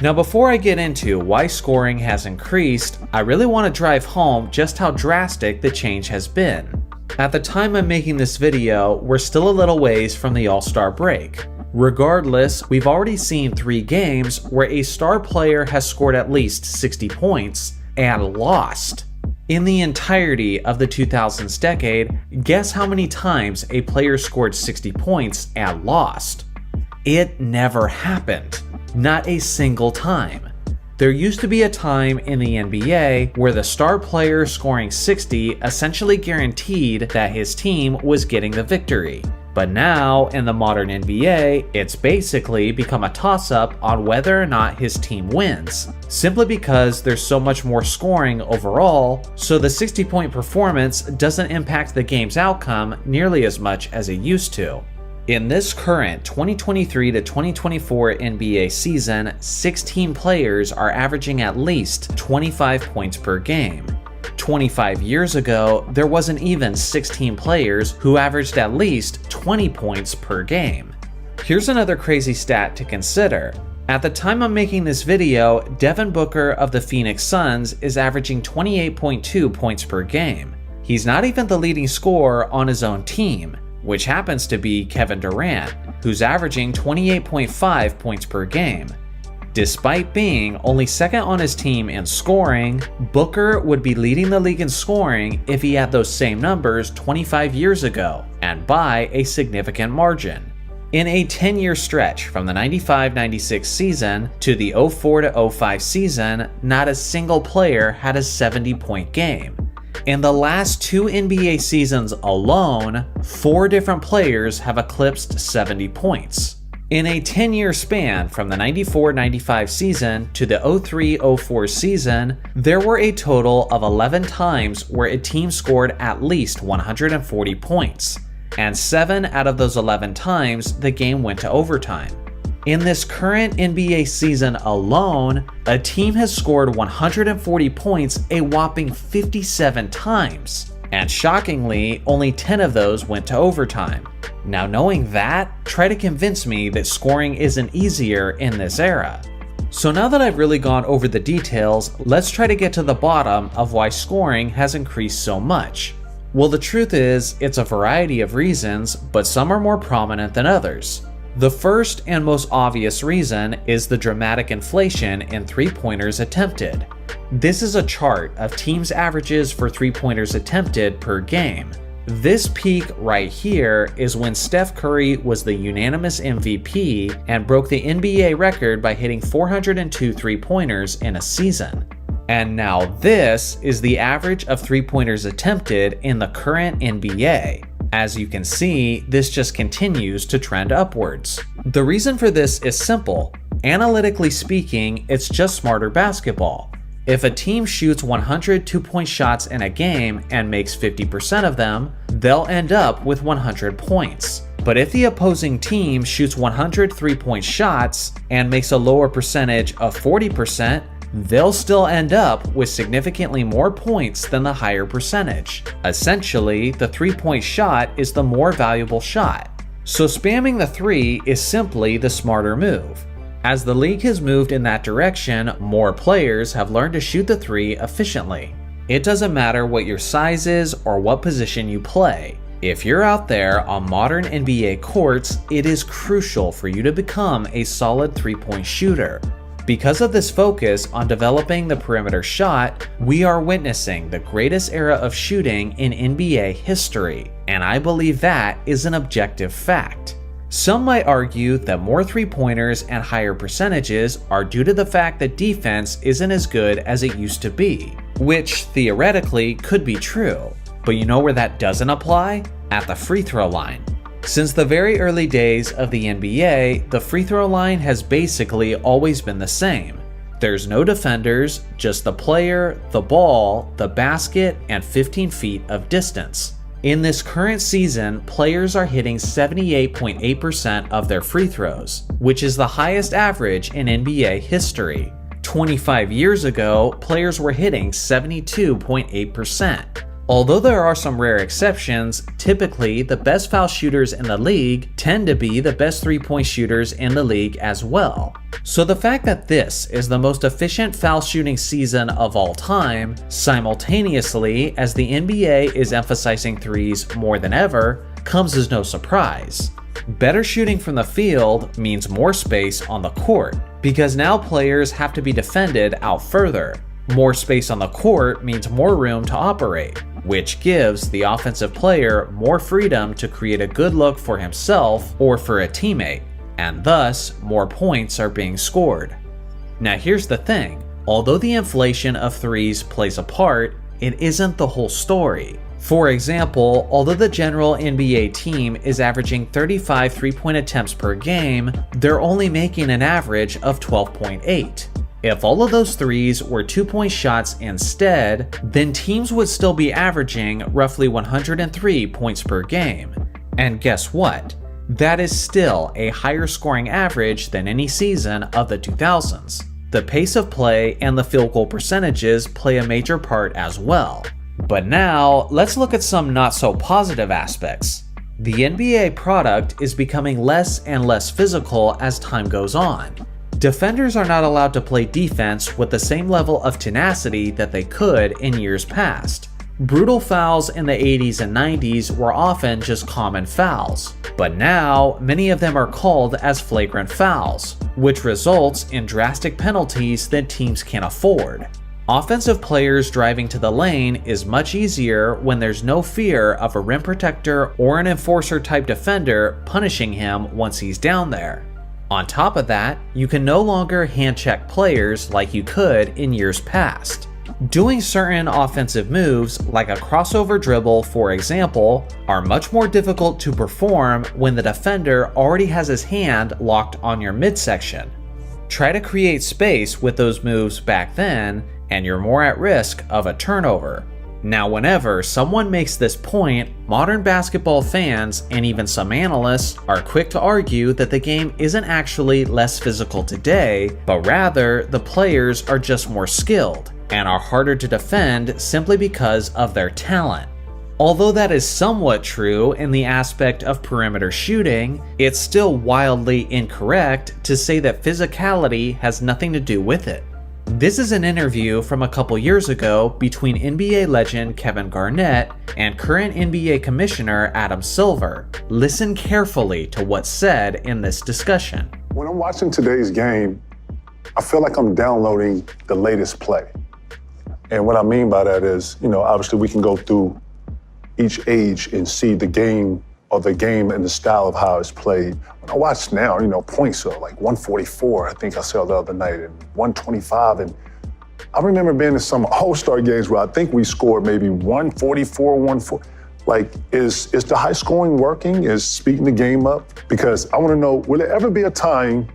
Now before I get into why scoring has increased, I really want to drive home just how drastic the change has been. At the time I'm making this video, we're still a little ways from the All-Star break. Regardless, we've already seen 3 games where a star player has scored at least 60 points and lost. In the entirety of the 2000s decade, guess how many times a player scored 60 points and lost? It never happened. Not a single time. There used to be a time in the NBA where the star player scoring 60 essentially guaranteed that his team was getting the victory. But now, in the modern NBA, it's basically become a toss-up on whether or not his team wins, simply because there's so much more scoring overall, so the 60-point performance doesn't impact the game's outcome nearly as much as it used to. In this current 2023 to 2024 NBA season, 16 players are averaging at least 25 points per game. 25 years ago, there wasn't even 16 players who averaged at least 20 points per game. Here's another crazy stat to consider. At the time I'm making this video, Devin Booker of the Phoenix Suns is averaging 28.2 points per game. He's not even the leading scorer on his own team, which happens to be Kevin Durant, who's averaging 28.5 points per game. Despite being only second on his team in scoring, Booker would be leading the league in scoring if he had those same numbers 25 years ago, and by a significant margin. In a 10-year stretch from the 95-96 season to the 04-05 season, not a single player had a 70-point game. In the last 2 NBA seasons alone, 4 different players have eclipsed 70 points. In a 10-year span from the 94-95 season to the 03-04 season, there were a total of 11 times where a team scored at least 140 points, and 7 out of those 11 times the game went to overtime. In this current NBA season alone, a team has scored 140 points a whopping 57 times. And shockingly, only 10 of those went to overtime. Now knowing that, try to convince me that scoring isn't easier in this era. So now that I've really gone over the details, let's try to get to the bottom of why scoring has increased so much. Well, the truth is, it's a variety of reasons, but some are more prominent than others. The first and most obvious reason is the dramatic inflation in three-pointers attempted. This is a chart of teams' averages for three-pointers attempted per game. This peak right here is when Steph Curry was the unanimous MVP and broke the NBA record by hitting 402 three-pointers in a season. And now this is the average of three-pointers attempted in the current NBA. As you can see, this just continues to trend upwards. The reason for this is simple. Analytically speaking, it's just smarter basketball. If a team shoots 100 two-point shots in a game and makes 50% of them, they'll end up with 100 points. But if the opposing team shoots 100 three-point shots and makes a lower percentage of 40%, they'll still end up with significantly more points than the higher percentage. Essentially, the three-point shot is the more valuable shot. So spamming the three is simply the smarter move. As the league has moved in that direction, more players have learned to shoot the three efficiently. It doesn't matter what your size is or what position you play. If you're out there on modern NBA courts, it is crucial for you to become a solid three-point shooter. Because of this focus on developing the perimeter shot, we are witnessing the greatest era of shooting in NBA history, and I believe that is an objective fact. Some might argue that more three-pointers and higher percentages are due to the fact that defense isn't as good as it used to be, which theoretically could be true. But you know where that doesn't apply? At the free throw line. Since the very early days of the NBA, the free throw line has basically always been the same. There's no defenders, just the player, the ball, the basket, and 15 feet of distance. In this current season, players are hitting 78.8% of their free throws, which is the highest average in NBA history. 25 years ago, players were hitting 72.8%. Although there are some rare exceptions, typically the best foul shooters in the league tend to be the best three-point shooters in the league as well. So the fact that this is the most efficient foul shooting season of all time, simultaneously as the NBA is emphasizing threes more than ever, comes as no surprise. Better shooting from the field means more space on the court, because now players have to be defended out further. More space on the court means more room to operate, which gives the offensive player more freedom to create a good look for himself or for a teammate, and thus more points are being scored. Now here's the thing, although the inflation of threes plays a part, it isn't the whole story. For example, although the general NBA team is averaging 35 three-point attempts per game, they're only making an average of 12.8. If all of those threes were two-point shots instead, then teams would still be averaging roughly 103 points per game. And guess what? That is still a higher scoring average than any season of the 2000s. The pace of play and the field goal percentages play a major part as well. But now, let's look at some not so positive aspects. The NBA product is becoming less and less physical as time goes on. Defenders are not allowed to play defense with the same level of tenacity that they could in years past. Brutal fouls in the 80s and 90s were often just common fouls, but now many of them are called as flagrant fouls, which results in drastic penalties that teams can't afford. Offensive players driving to the lane is much easier when there's no fear of a rim protector or an enforcer type defender punishing him once he's down there. On top of that, you can no longer hand-check players like you could in years past. Doing certain offensive moves, like a crossover dribble for example, are much more difficult to perform when the defender already has his hand locked on your midsection. Try to create space with those moves back then, and you're more at risk of a turnover. Now, whenever someone makes this point, modern basketball fans and even some analysts are quick to argue that the game isn't actually less physical today, but rather the players are just more skilled and are harder to defend simply because of their talent. Although that is somewhat true in the aspect of perimeter shooting, it's still wildly incorrect to say that physicality has nothing to do with it. This is an interview from a couple years ago between NBA legend Kevin Garnett and current NBA Commissioner Adam Silver. Listen carefully to what's said in this discussion. When I'm watching today's game, I feel like I'm downloading the latest play. And what I mean by that is, obviously we can go through each age and see the game and the style of how it's played. When I watch now, points are like 144, I think I saw the other night, and 125. And I remember being in some All-Star games where I think we scored maybe 144, 140. Like, is the high scoring working? Is speeding the game up? Because I want to know, will there ever be a time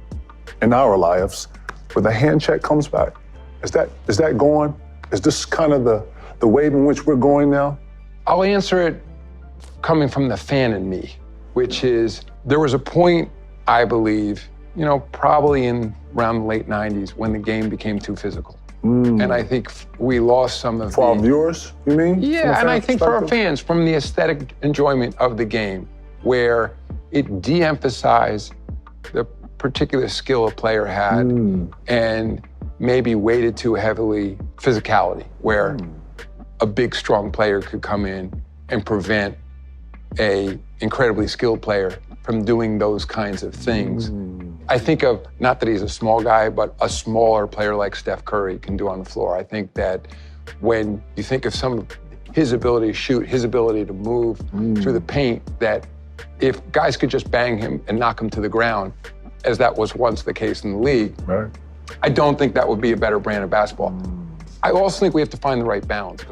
in our lives where the hand check comes back? Is that going? Is this kind of the wave in which we're going now? I'll answer it coming from the fan in me, which is there was a point, I believe, probably in around the late 90s when the game became too physical. And I think we lost some of For our viewers, you mean? Yeah, and I think for our fans, from the aesthetic enjoyment of the game, where it de-emphasized the particular skill a player had and maybe weighted too heavily physicality, where a big, strong player could come in and prevent a incredibly skilled player from doing those kinds of things. I think of, not that he's a small guy, but a smaller player like Steph Curry can do on the floor. I think that when you think of his ability to shoot, his ability to move through the paint, that if guys could just bang him and knock him to the ground, as that was once the case in the league, I don't think that would be a better brand of basketball. I also think we have to find the right balance.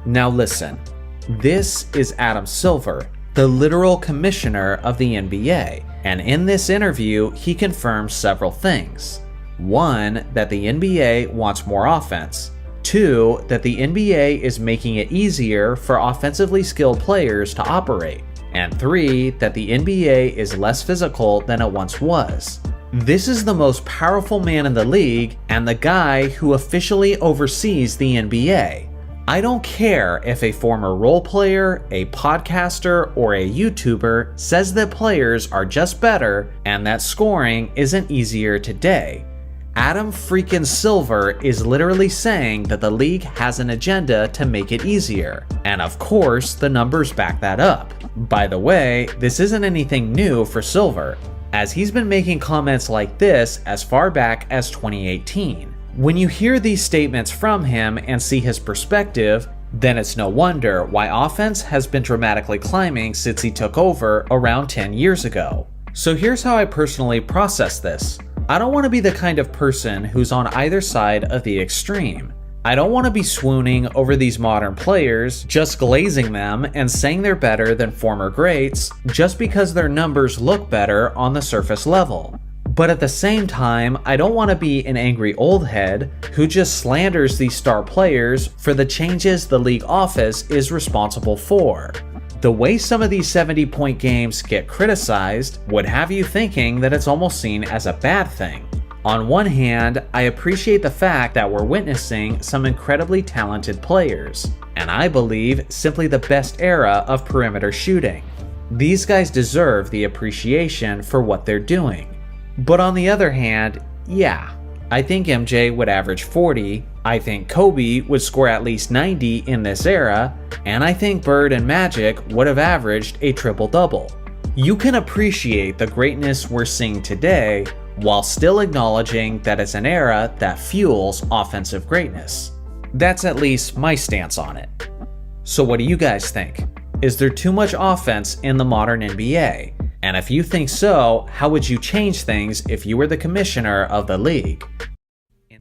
Now listen, this is Adam Silver, the literal commissioner of the NBA, and in this interview, he confirms several things. 1, that the NBA wants more offense. 2, that the NBA is making it easier for offensively skilled players to operate. And 3, that the NBA is less physical than it once was. This is the most powerful man in the league and the guy who officially oversees the NBA. I don't care if a former role player, a podcaster, or a YouTuber says that players are just better and that scoring isn't easier today. Adam freaking Silver is literally saying that the league has an agenda to make it easier. And of course, the numbers back that up. By the way, this isn't anything new for Silver, as he's been making comments like this as far back as 2018. When you hear these statements from him and see his perspective, then it's no wonder why offense has been dramatically climbing since he took over around 10 years ago. So here's how I personally process this. I don't want to be the kind of person who's on either side of the extreme. I don't want to be swooning over these modern players, just glazing them and saying they're better than former greats just because their numbers look better on the surface level. But at the same time, I don't want to be an angry old head who just slanders these star players for the changes the league office is responsible for. The way some of these 70-point games get criticized would have you thinking that it's almost seen as a bad thing. On one hand, I appreciate the fact that we're witnessing some incredibly talented players, and I believe simply the best era of perimeter shooting. These guys deserve the appreciation for what they're doing. But on the other hand, yeah, I think MJ would average 40, I think Kobe would score at least 90 in this era, and I think Bird and Magic would have averaged a triple-double. You can appreciate the greatness we're seeing today while still acknowledging that it's an era that fuels offensive greatness. That's at least my stance on it. So what do you guys think? Is there too much offense in the modern NBA? And if you think so, how would you change things if you were the commissioner of the league?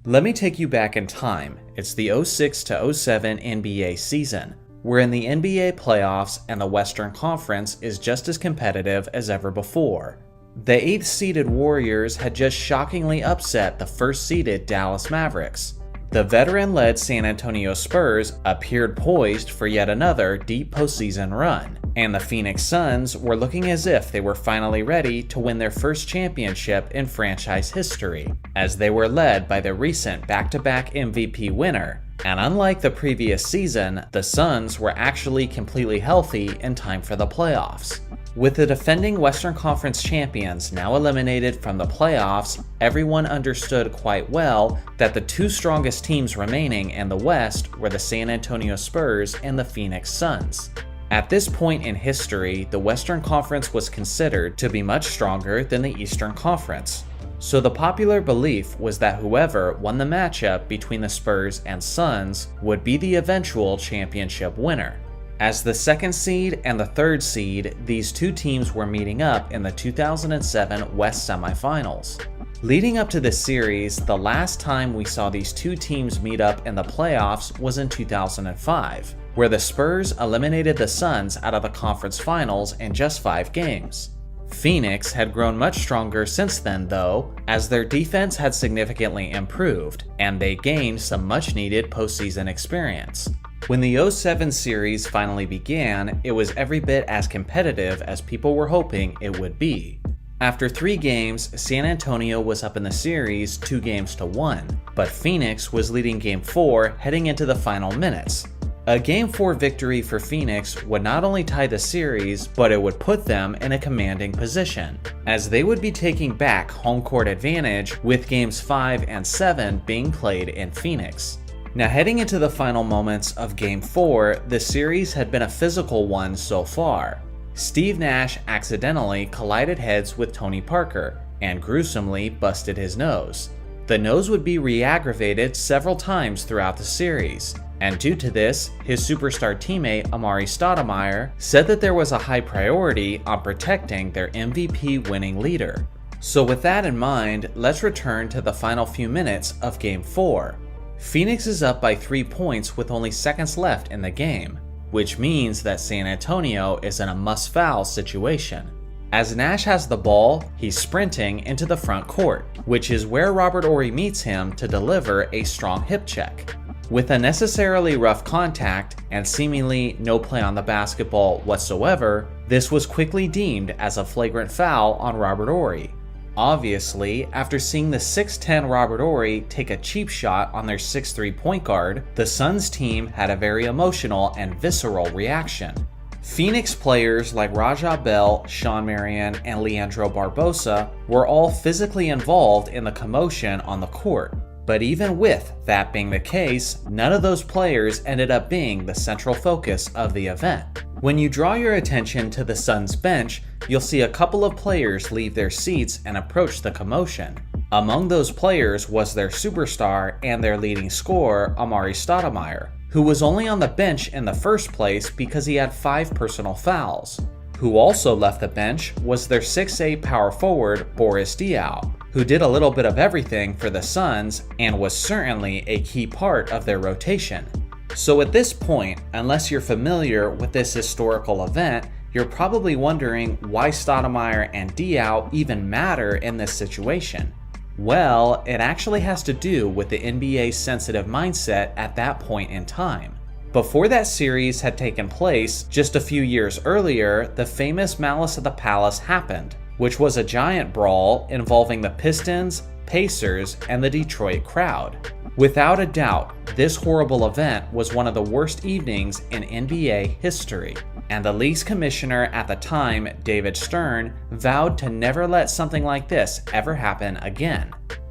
Let me take you back in time. It's the 06 to 07 NBA season. We're in the NBA playoffs and the Western Conference is just as competitive as ever before. The 8th seeded Warriors had just shockingly upset the 1st seeded Dallas Mavericks. The veteran-led San Antonio Spurs appeared poised for yet another deep postseason run, and the Phoenix Suns were looking as if they were finally ready to win their first championship in franchise history, as they were led by the recent back-to-back MVP winner. And unlike the previous season, the Suns were actually completely healthy in time for the playoffs. With the defending Western Conference champions now eliminated from the playoffs, everyone understood quite well that the two strongest teams remaining in the West were the San Antonio Spurs and the Phoenix Suns. At this point in history, the Western Conference was considered to be much stronger than the Eastern Conference. So the popular belief was that whoever won the matchup between the Spurs and Suns would be the eventual championship winner. As the second seed and the third seed, these two teams were meeting up in the 2007 West semifinals. Leading up to this series, the last time we saw these two teams meet up in the playoffs was in 2005, where the Spurs eliminated the Suns out of the conference finals in just 5 games. Phoenix had grown much stronger since then though, as their defense had significantly improved, and they gained some much needed postseason experience. When the 07 series finally began, it was every bit as competitive as people were hoping it would be. After 3 games, San Antonio was up in the series 2-1, but Phoenix was leading Game 4 heading into the final minutes. A Game 4 victory for Phoenix would not only tie the series, but it would put them in a commanding position, as they would be taking back home court advantage with Games 5 and 7 being played in Phoenix. Now heading into the final moments of Game 4, the series had been a physical one so far. Steve Nash accidentally collided heads with Tony Parker and gruesomely busted his nose. The nose would be re-aggravated several times throughout the series, and due to this, his superstar teammate Amari Stoudemire said that there was a high priority on protecting their MVP winning leader. So with that in mind, let's return to the final few minutes of Game 4. Phoenix is up by 3 points with only seconds left in the game, which means that San Antonio is in a must-foul situation. As Nash has the ball, he's sprinting into the front court, which is where Robert Horry meets him to deliver a strong hip check. With unnecessarily rough contact and seemingly no play on the basketball whatsoever, this was quickly deemed as a flagrant foul on Robert Horry. Obviously, after seeing the 6'10 Robert Horry take a cheap shot on their 6'3 point guard, the Suns team had a very emotional and visceral reaction. Phoenix players like Raja Bell, Sean Marion, and Leandro Barbosa were all physically involved in the commotion on the court. But even with that being the case, none of those players ended up being the central focus of the event. When you draw your attention to the Suns bench, you'll see a couple of players leave their seats and approach the commotion. Among those players was their superstar and their leading scorer, Amari Stoudemire, who was only on the bench in the first place because he had 5 personal fouls. Who also left the bench was their 6'8 power forward, Boris Diaw, who did a little bit of everything for the Suns and was certainly a key part of their rotation. So at this point, unless you're familiar with this historical event, you're probably wondering why Stoudemire and Diaw even matter in this situation. Well, it actually has to do with the NBA's sensitive mindset at that point in time. Before that series had taken place, just a few years earlier, the famous Malice at the Palace happened, which was a giant brawl involving the Pistons, Pacers, and the Detroit crowd. Without a doubt, this horrible event was one of the worst evenings in NBA history, and the league's commissioner at the time, David Stern, vowed to never let something like this ever happen again.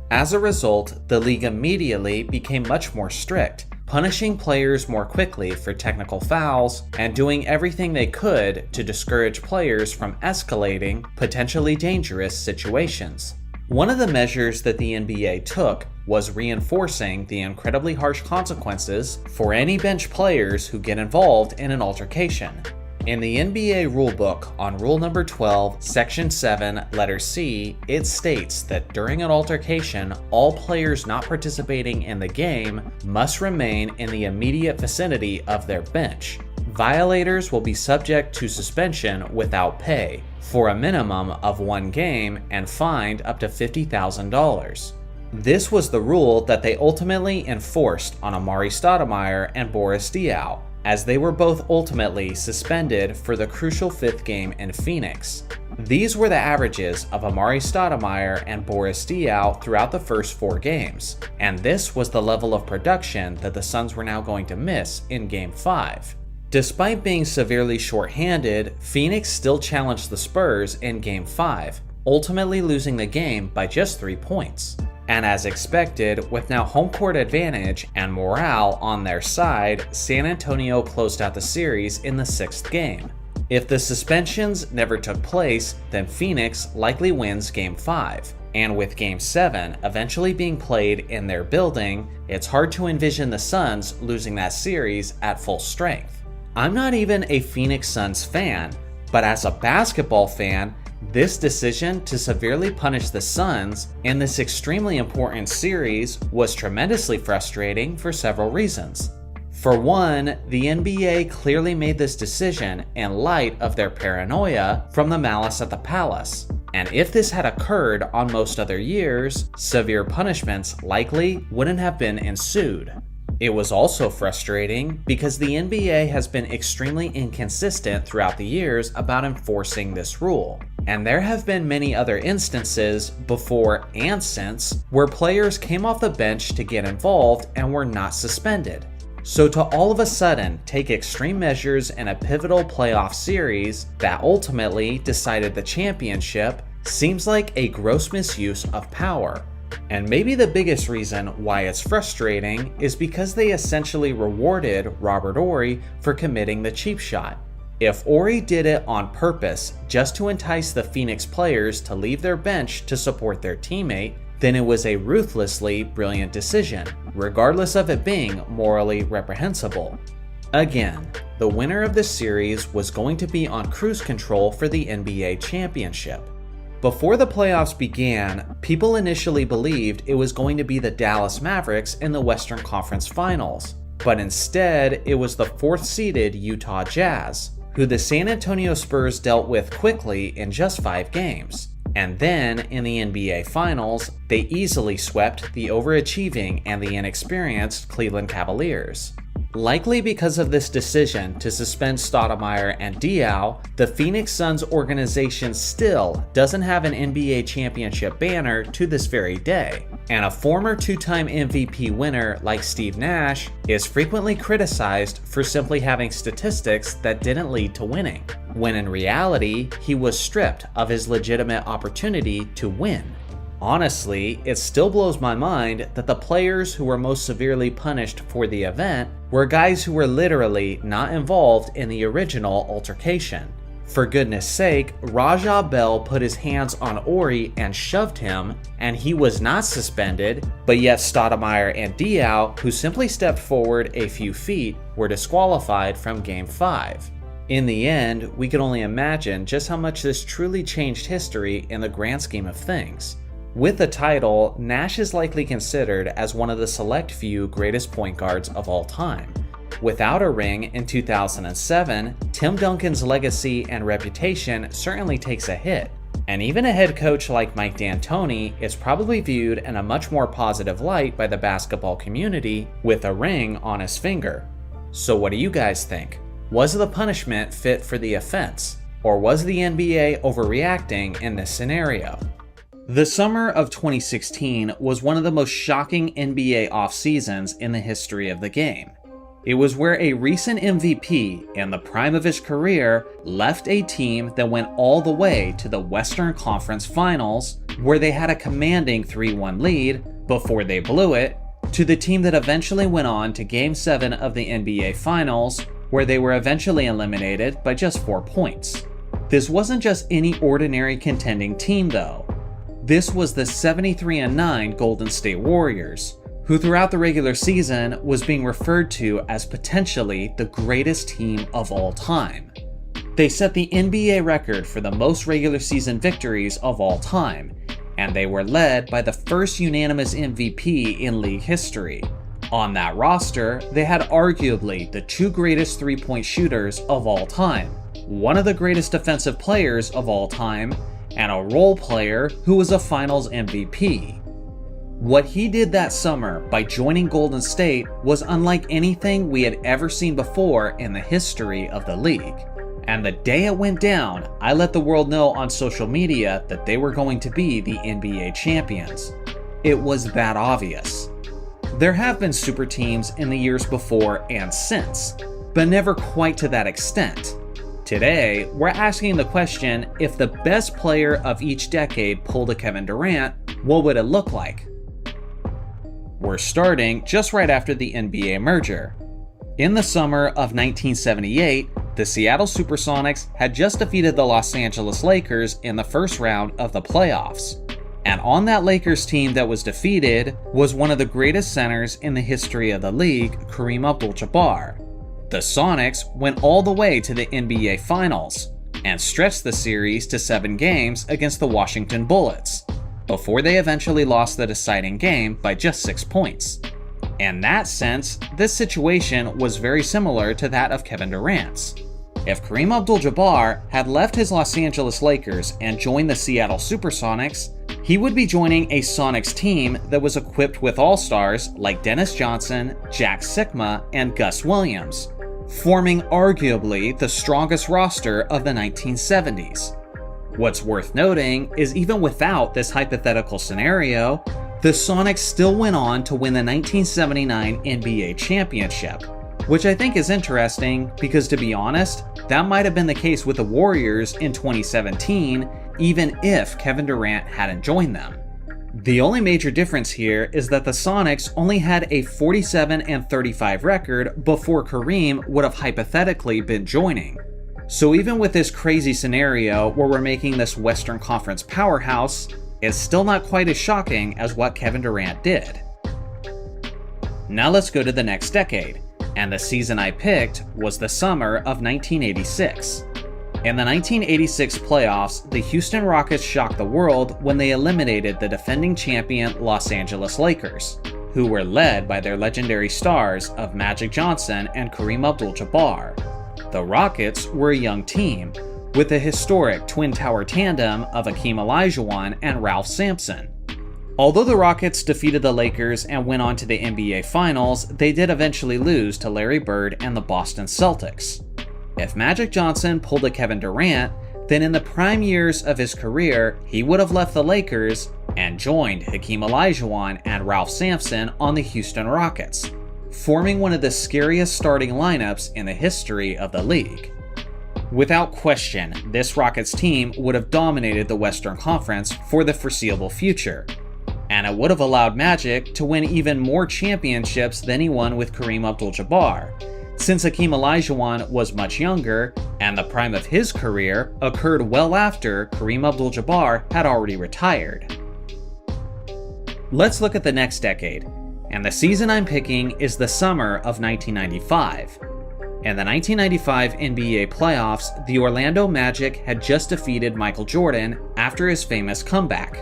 As a result, the league immediately became much more strict, punishing players more quickly for technical fouls and doing everything they could to discourage players from escalating potentially dangerous situations. One of the measures that the NBA took was reinforcing the incredibly harsh consequences for any bench players who get involved in an altercation. In the NBA rulebook on Rule number 12, Section 7, letter C, it states that during an altercation, all players not participating in the game must remain in the immediate vicinity of their bench. Violators will be subject to suspension without pay for a minimum of 1 game and fined up to $50,000. This was the rule that they ultimately enforced on Amar'e Stoudemire and Boris Diaw, as they were both ultimately suspended for the crucial 5th game in Phoenix. These were the averages of Amar'e Stoudemire and Boris Diaw throughout the first 4 games, and this was the level of production that the Suns were now going to miss in Game 5. Despite being severely short-handed, Phoenix still challenged the Spurs in Game 5, ultimately losing the game by just 3 points. And as expected, with now home court advantage and morale on their side, San Antonio closed out the series in the 6th game. If the suspensions never took place, then Phoenix likely wins Game 5. And with Game 7 eventually being played in their building, it's hard to envision the Suns losing that series at full strength. I'm not even a Phoenix Suns fan, but as a basketball fan, this decision to severely punish the Suns in this extremely important series was tremendously frustrating for several reasons. For one, the NBA clearly made this decision in light of their paranoia from the Malice at the Palace, and if this had occurred on most other years, severe punishments likely wouldn't have been ensued. It was also frustrating because the NBA has been extremely inconsistent throughout the years about enforcing this rule. And there have been many other instances before and since where players came off the bench to get involved and were not suspended. So to all of a sudden take extreme measures in a pivotal playoff series that ultimately decided the championship seems like a gross misuse of power. And maybe the biggest reason why it's frustrating is because they essentially rewarded Robert Horry for committing the cheap shot. If Horry did it on purpose just to entice the Phoenix players to leave their bench to support their teammate, then it was a ruthlessly brilliant decision, regardless of it being morally reprehensible. Again, the winner of this series was going to be on cruise control for the NBA championship. Before the playoffs began, people initially believed it was going to be the Dallas Mavericks in the Western Conference Finals, but instead it was the 4th-seeded Utah Jazz, who the San Antonio Spurs dealt with quickly in just 5 games. And then, in the NBA Finals, they easily swept the overachieving and the inexperienced Cleveland Cavaliers. Likely because of this decision to suspend Stoudemire and Diaw, the Phoenix Suns organization still doesn't have an NBA championship banner to this very day, and a former 2-time MVP winner like Steve Nash is frequently criticized for simply having statistics that didn't lead to winning, when in reality, he was stripped of his legitimate opportunity to win. Honestly, it still blows my mind that the players who were most severely punished for the event were guys who were literally not involved in the original altercation. For goodness sake, Raja Bell put his hands on Horry and shoved him, and he was not suspended, but yet Stoudemire and Diaw, who simply stepped forward a few feet, were disqualified from Game 5. In the end, we can only imagine just how much this truly changed history in the grand scheme of things. With the title, Nash is likely considered as one of the select few greatest point guards of all time. Without a ring in 2007, Tim Duncan's legacy and reputation certainly takes a hit, and even a head coach like Mike D'Antoni is probably viewed in a much more positive light by the basketball community with a ring on his finger. So what do you guys think? Was the punishment fit for the offense, or was the NBA overreacting in this scenario? The summer of 2016 was one of the most shocking NBA off-seasons in the history of the game. It was where a recent MVP in the prime of his career left a team that went all the way to the Western Conference Finals, where they had a commanding 3-1 lead before they blew it, to the team that eventually went on to Game 7 of the NBA Finals, where they were eventually eliminated by just 4 points. This wasn't just any ordinary contending team though. This was the 73-9 Golden State Warriors, who throughout the regular season was being referred to as potentially the greatest team of all time. They set the NBA record for the most regular season victories of all time, and they were led by the first unanimous MVP in league history. On that roster, they had arguably the 2 greatest three-point shooters of all time, one of the greatest defensive players of all time, and a role player who was a Finals MVP. What he did that summer by joining Golden State was unlike anything we had ever seen before in the history of the league. And the day it went down, I let the world know on social media that they were going to be the NBA champions. It was that obvious. There have been super teams in the years before and since, but never quite to that extent. Today, we're asking the question, if the best player of each decade pulled a Kevin Durant, what would it look like? We're starting just right after the NBA merger. In the summer of 1978, the Seattle Supersonics had just defeated the Los Angeles Lakers in the first round of the playoffs. And on that Lakers team that was defeated was one of the greatest centers in the history of the league, Kareem Abdul-Jabbar. The Sonics went all the way to the NBA Finals and stretched the series to 7 games against the Washington Bullets, before they eventually lost the deciding game by just 6 points. In that sense, this situation was very similar to that of Kevin Durant's. If Kareem Abdul-Jabbar had left his Los Angeles Lakers and joined the Seattle Supersonics, he would be joining a Sonics team that was equipped with all-stars like Dennis Johnson, Jack Sikma, and Gus Williams, forming arguably the strongest roster of the 1970s. What's worth noting is even without this hypothetical scenario, the Sonics still went on to win the 1979 NBA championship, which I think is interesting because, to be honest, that might have been the case with the Warriors in 2017, even if Kevin Durant hadn't joined them. The only major difference here is that the Sonics only had a 47-35 record before Kareem would have hypothetically been joining. So even with this crazy scenario where we're making this Western Conference powerhouse, it's still not quite as shocking as what Kevin Durant did. Now let's go to the next decade, and the season I picked was the summer of 1986. In the 1986 playoffs, the Houston Rockets shocked the world when they eliminated the defending champion Los Angeles Lakers, who were led by their legendary stars of Magic Johnson and Kareem Abdul-Jabbar. The Rockets were a young team, with a historic Twin Tower tandem of Hakeem Olajuwon and Ralph Sampson. Although the Rockets defeated the Lakers and went on to the NBA Finals, they did eventually lose to Larry Bird and the Boston Celtics. If Magic Johnson pulled a Kevin Durant, then in the prime years of his career, he would have left the Lakers and joined Hakeem Olajuwon and Ralph Sampson on the Houston Rockets, forming one of the scariest starting lineups in the history of the league. Without question, this Rockets team would have dominated the Western Conference for the foreseeable future, and it would have allowed Magic to win even more championships than he won with Kareem Abdul-Jabbar, since Hakeem Olajuwon was much younger, and the prime of his career occurred well after Kareem Abdul-Jabbar had already retired. Let's look at the next decade, and the season I'm picking is the summer of 1995. In the 1995 NBA playoffs, the Orlando Magic had just defeated Michael Jordan after his famous comeback.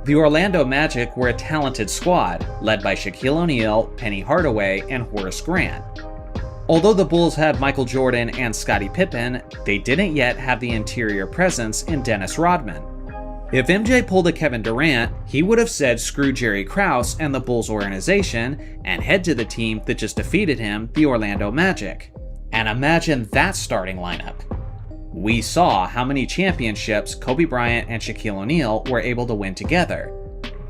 The Orlando Magic were a talented squad, led by Shaquille O'Neal, Penny Hardaway, and Horace Grant. Although the Bulls had Michael Jordan and Scottie Pippen, they didn't yet have the interior presence in Dennis Rodman. If MJ pulled a Kevin Durant, he would have said screw Jerry Krause and the Bulls organization and head to the team that just defeated him, the Orlando Magic. And imagine that starting lineup. We saw how many championships Kobe Bryant and Shaquille O'Neal were able to win together.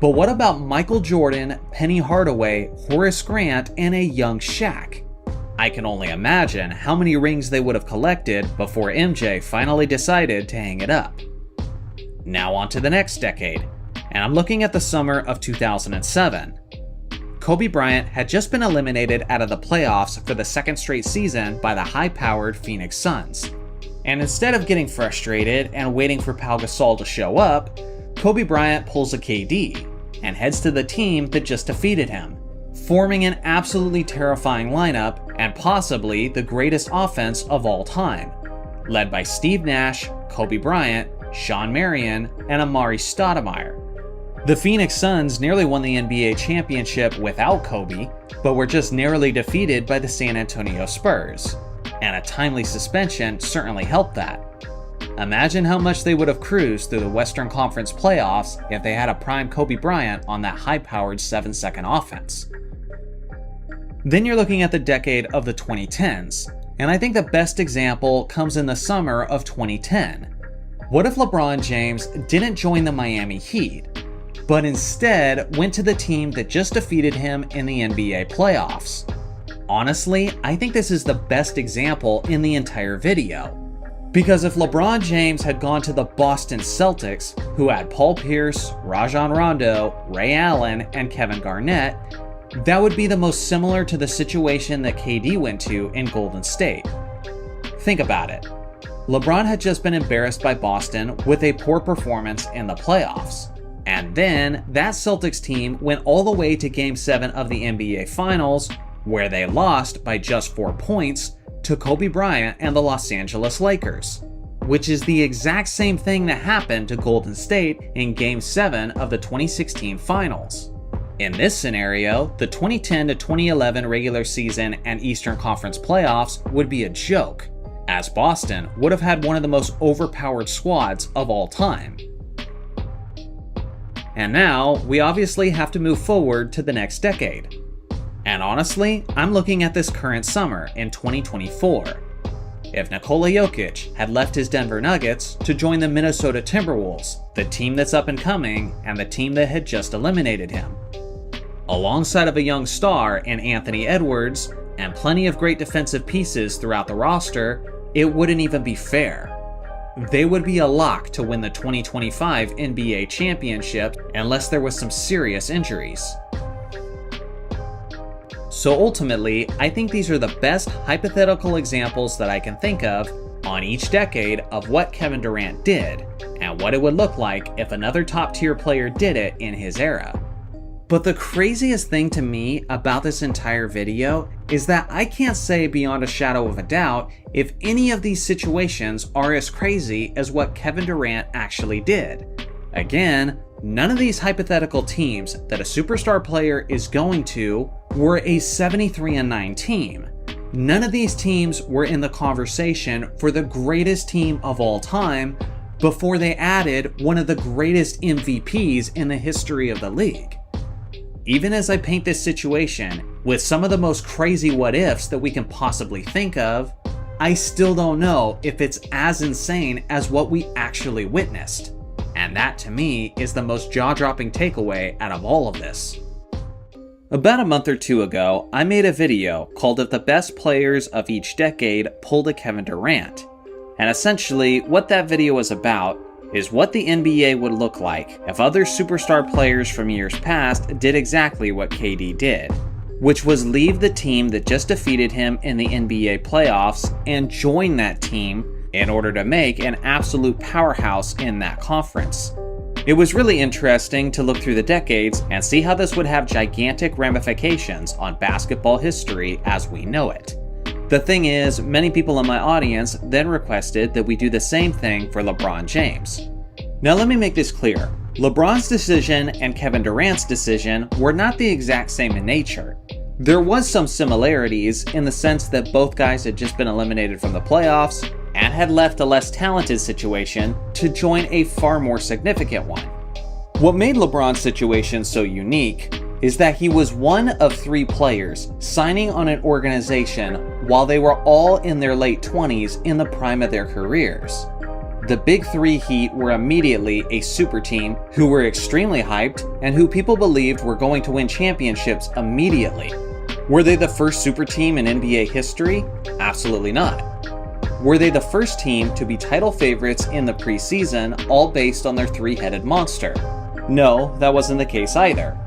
But what about Michael Jordan, Penny Hardaway, Horace Grant, and a young Shaq? I can only imagine how many rings they would have collected before MJ finally decided to hang it up. Now on to the next decade, and I'm looking at the summer of 2007. Kobe Bryant had just been eliminated out of the playoffs for the second straight season by the high-powered Phoenix Suns. And instead of getting frustrated and waiting for Pau Gasol to show up, Kobe Bryant pulls a KD and heads to the team that just defeated him, forming an absolutely terrifying lineup and possibly the greatest offense of all time, led by Steve Nash, Kobe Bryant, Shawn Marion, and Amari Stoudemire. The Phoenix Suns nearly won the NBA championship without Kobe, but were just narrowly defeated by the San Antonio Spurs, and a timely suspension certainly helped that. Imagine how much they would have cruised through the Western Conference playoffs if they had a prime Kobe Bryant on that high-powered 7-second offense. Then you're looking at the decade of the 2010s, and I think the best example comes in the summer of 2010. What if LeBron James didn't join the Miami Heat, but instead went to the team that just defeated him in the NBA playoffs? Honestly, I think this is the best example in the entire video. Because if LeBron James had gone to the Boston Celtics, who had Paul Pierce, Rajon Rondo, Ray Allen, and Kevin Garnett, that would be the most similar to the situation that KD went to in Golden State. Think about it. LeBron had just been embarrassed by Boston with a poor performance in the playoffs. And then that Celtics team went all the way to Game 7 of the NBA Finals, where they lost by just 4 points to Kobe Bryant and the Los Angeles Lakers, which is the exact same thing that happened to Golden State in Game 7 of the 2016 Finals. In this scenario, the 2010 to 2011 regular season and Eastern Conference playoffs would be a joke, as Boston would have had one of the most overpowered squads of all time. And now, we obviously have to move forward to the next decade. And honestly, I'm looking at this current summer in 2024. If Nikola Jokic had left his Denver Nuggets to join the Minnesota Timberwolves, the team that's up and coming and the team that had just eliminated him, alongside of a young star in Anthony Edwards and plenty of great defensive pieces throughout the roster, it wouldn't even be fair. They would be a lock to win the 2025 NBA championship unless there was some serious injuries. So ultimately, I think these are the best hypothetical examples that I can think of on each decade of what Kevin Durant did and what it would look like if another top tier player did it in his era. But the craziest thing to me about this entire video is that I can't say beyond a shadow of a doubt if any of these situations are as crazy as what Kevin Durant actually did. Again, none of these hypothetical teams that a superstar player is going to were a 73-9 team. None of these teams were in the conversation for the greatest team of all time before they added one of the greatest MVPs in the history of the league. Even as I paint this situation with some of the most crazy what-ifs that we can possibly think of, I still don't know if it's as insane as what we actually witnessed. And that, to me, is the most jaw-dropping takeaway out of all of this. About a month or two ago, I made a video called If the Best Players of Each Decade Pulled a Kevin Durant. And essentially, what that video was about is what the NBA would look like if other superstar players from years past did exactly what KD did, which was leave the team that just defeated him in the NBA playoffs and join that team in order to make an absolute powerhouse in that conference. It was really interesting to look through the decades and see how this would have gigantic ramifications on basketball history as we know it. The thing is, many people in my audience then requested that we do the same thing for LeBron James. Now let me make this clear. LeBron's decision and Kevin Durant's decision were not the exact same in nature. There was some similarities in the sense that both guys had just been eliminated from the playoffs and had left a less talented situation to join a far more significant one. What made LeBron's situation so unique is that he was one of 3 players signing on an organization while they were all in their late 20s in the prime of their careers. The Big 3 Heat were immediately a super team who were extremely hyped and who people believed were going to win championships immediately. Were they the first super team in NBA history? Absolutely not. Were they the first team to be title favorites in the preseason, all based on their 3-headed monster? No, that wasn't the case either.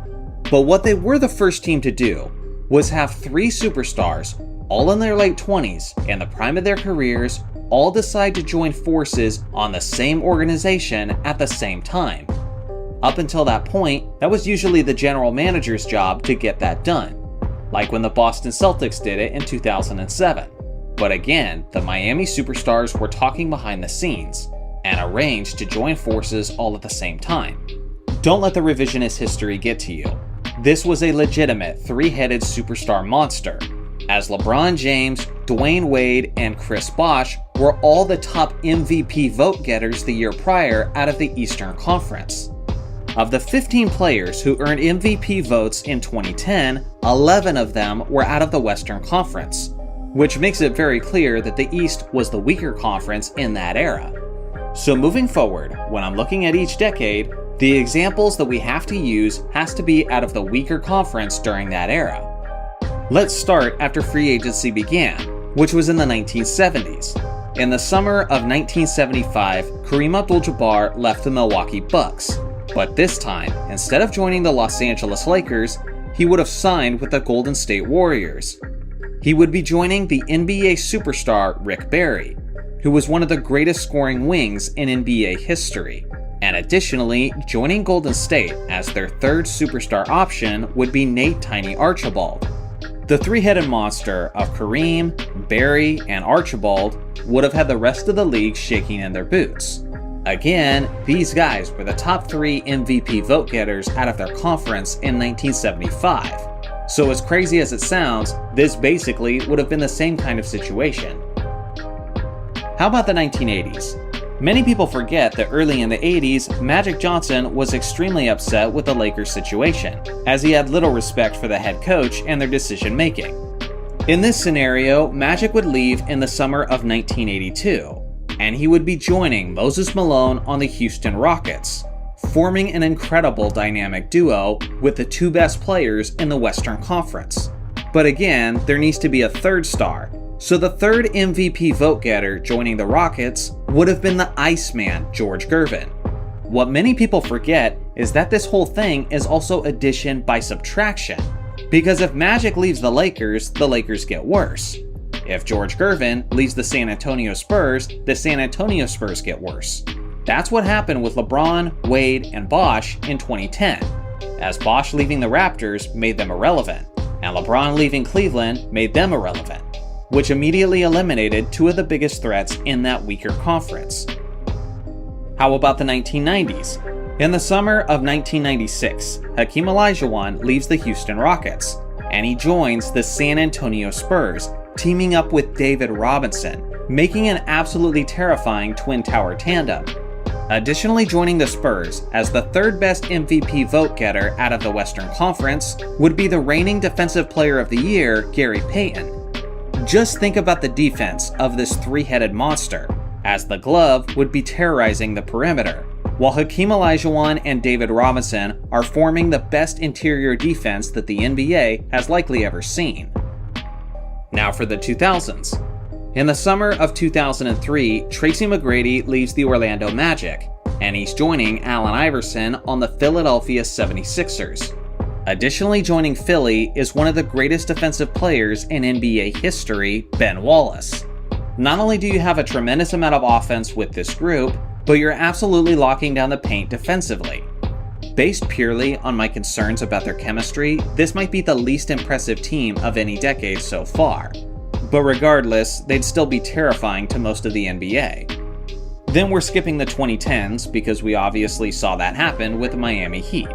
But what they were the first team to do was have 3 superstars, all in their late 20s, in the prime of their careers, all decide to join forces on the same organization at the same time. Up until that point, that was usually the general manager's job to get that done, like when the Boston Celtics did it in 2007. But again, the Miami superstars were talking behind the scenes and arranged to join forces all at the same time. Don't let the revisionist history get to you. This was a legitimate 3-headed superstar monster. as LeBron James, Dwayne Wade, and Chris Bosh were all the top MVP vote getters the year prior out of the Eastern Conference. Of the 15 players who earned MVP votes in 2010, 11 of them were out of the Western Conference, which makes it very clear that the East was the weaker conference in that era. So moving forward, when I'm looking at each decade, the examples that we have to use has to be out of the weaker conference during that era. Let's start after free agency began, which was in the 1970s. In the summer of 1975, Kareem Abdul-Jabbar left the Milwaukee Bucks, but this time, instead of joining the Los Angeles Lakers, he would have signed with the Golden State Warriors. He would be joining the NBA superstar Rick Barry, who was one of the greatest scoring wings in NBA history, and additionally, joining Golden State as their third superstar option would be Nate Tiny Archibald. The three-headed monster of Kareem, Barry, and Archibald would have had the rest of the league shaking in their boots. Again, these guys were the top 3 MVP vote getters out of their conference in 1975. So as crazy as it sounds, this basically would have been the same kind of situation. How about the 1980s? Many people forget that early in the 80s, Magic Johnson was extremely upset with the Lakers situation, as he had little respect for the head coach and their decision making. In this scenario, Magic would leave in the summer of 1982, and he would be joining Moses Malone on the Houston Rockets, forming an incredible dynamic duo with the 2 best players in the Western Conference. But again, there needs to be a third star, so the third MVP vote getter joining the Rockets would have been the Iceman, George Gervin. What many people forget is that this whole thing is also addition by subtraction, because if Magic leaves the Lakers get worse. If George Gervin leaves the San Antonio Spurs Spurs get worse. That's what happened with LeBron, Wade, and Bosh in 2010, as Bosh leaving the Raptors made them irrelevant, and LeBron leaving Cleveland made them irrelevant, which immediately eliminated 2 of the biggest threats in that weaker conference. How about the 1990s? In the summer of 1996, Hakeem Olajuwon leaves the Houston Rockets, and he joins the San Antonio Spurs, teaming up with David Robinson, making an absolutely terrifying Twin Tower tandem. Additionally joining the Spurs as the third best MVP vote getter out of the Western Conference would be the reigning Defensive Player of the Year, Gary Payton. Just think about the defense of this three-headed monster, as the glove would be terrorizing the perimeter, while Hakeem Olajuwon and David Robinson are forming the best interior defense that the NBA has likely ever seen. Now for the 2000s. In the summer of 2003, Tracy McGrady leaves the Orlando Magic, and he's joining Allen Iverson on the Philadelphia 76ers. Additionally joining Philly is one of the greatest defensive players in NBA history, Ben Wallace. Not only do you have a tremendous amount of offense with this group, but you're absolutely locking down the paint defensively. Based purely on my concerns about their chemistry, this might be the least impressive team of any decade so far. But regardless, they'd still be terrifying to most of the NBA. Then we're skipping the 2010s because we obviously saw that happen with the Miami Heat.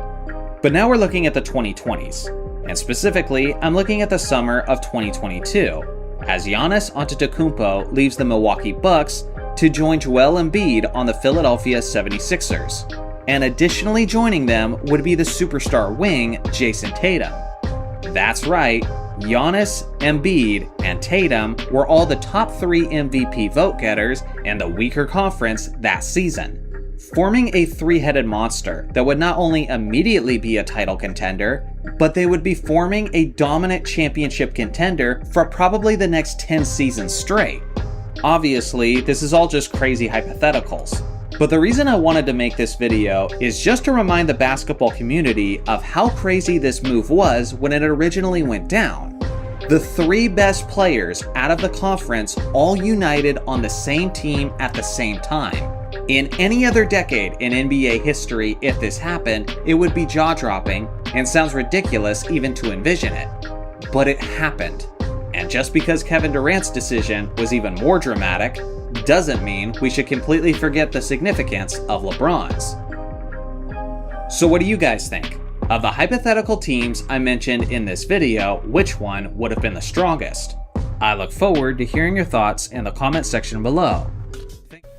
But now we're looking at the 2020s, and specifically, I'm looking at the summer of 2022, as Giannis Antetokounmpo leaves the Milwaukee Bucks to join Joel Embiid on the Philadelphia 76ers, and additionally joining them would be the superstar wing, Jason Tatum. That's right, Giannis, Embiid, and Tatum were all the top 3 MVP vote getters in the weaker conference that season, forming a three-headed monster that would not only immediately be a title contender, but they would be forming a dominant championship contender for probably the next 10 seasons straight. Obviously, this is all just crazy hypotheticals, but the reason I wanted to make this video is just to remind the basketball community of how crazy this move was when it originally went down. The 3 best players out of the conference all united on the same team at the same time. In any other decade in NBA history, if this happened, it would be jaw-dropping and sounds ridiculous even to envision it. But it happened. And just because Kevin Durant's decision was even more dramatic, doesn't mean we should completely forget the significance of LeBron's. So what do you guys think? Of the hypothetical teams I mentioned in this video, which one would have been the strongest? I look forward to hearing your thoughts in the comment section below.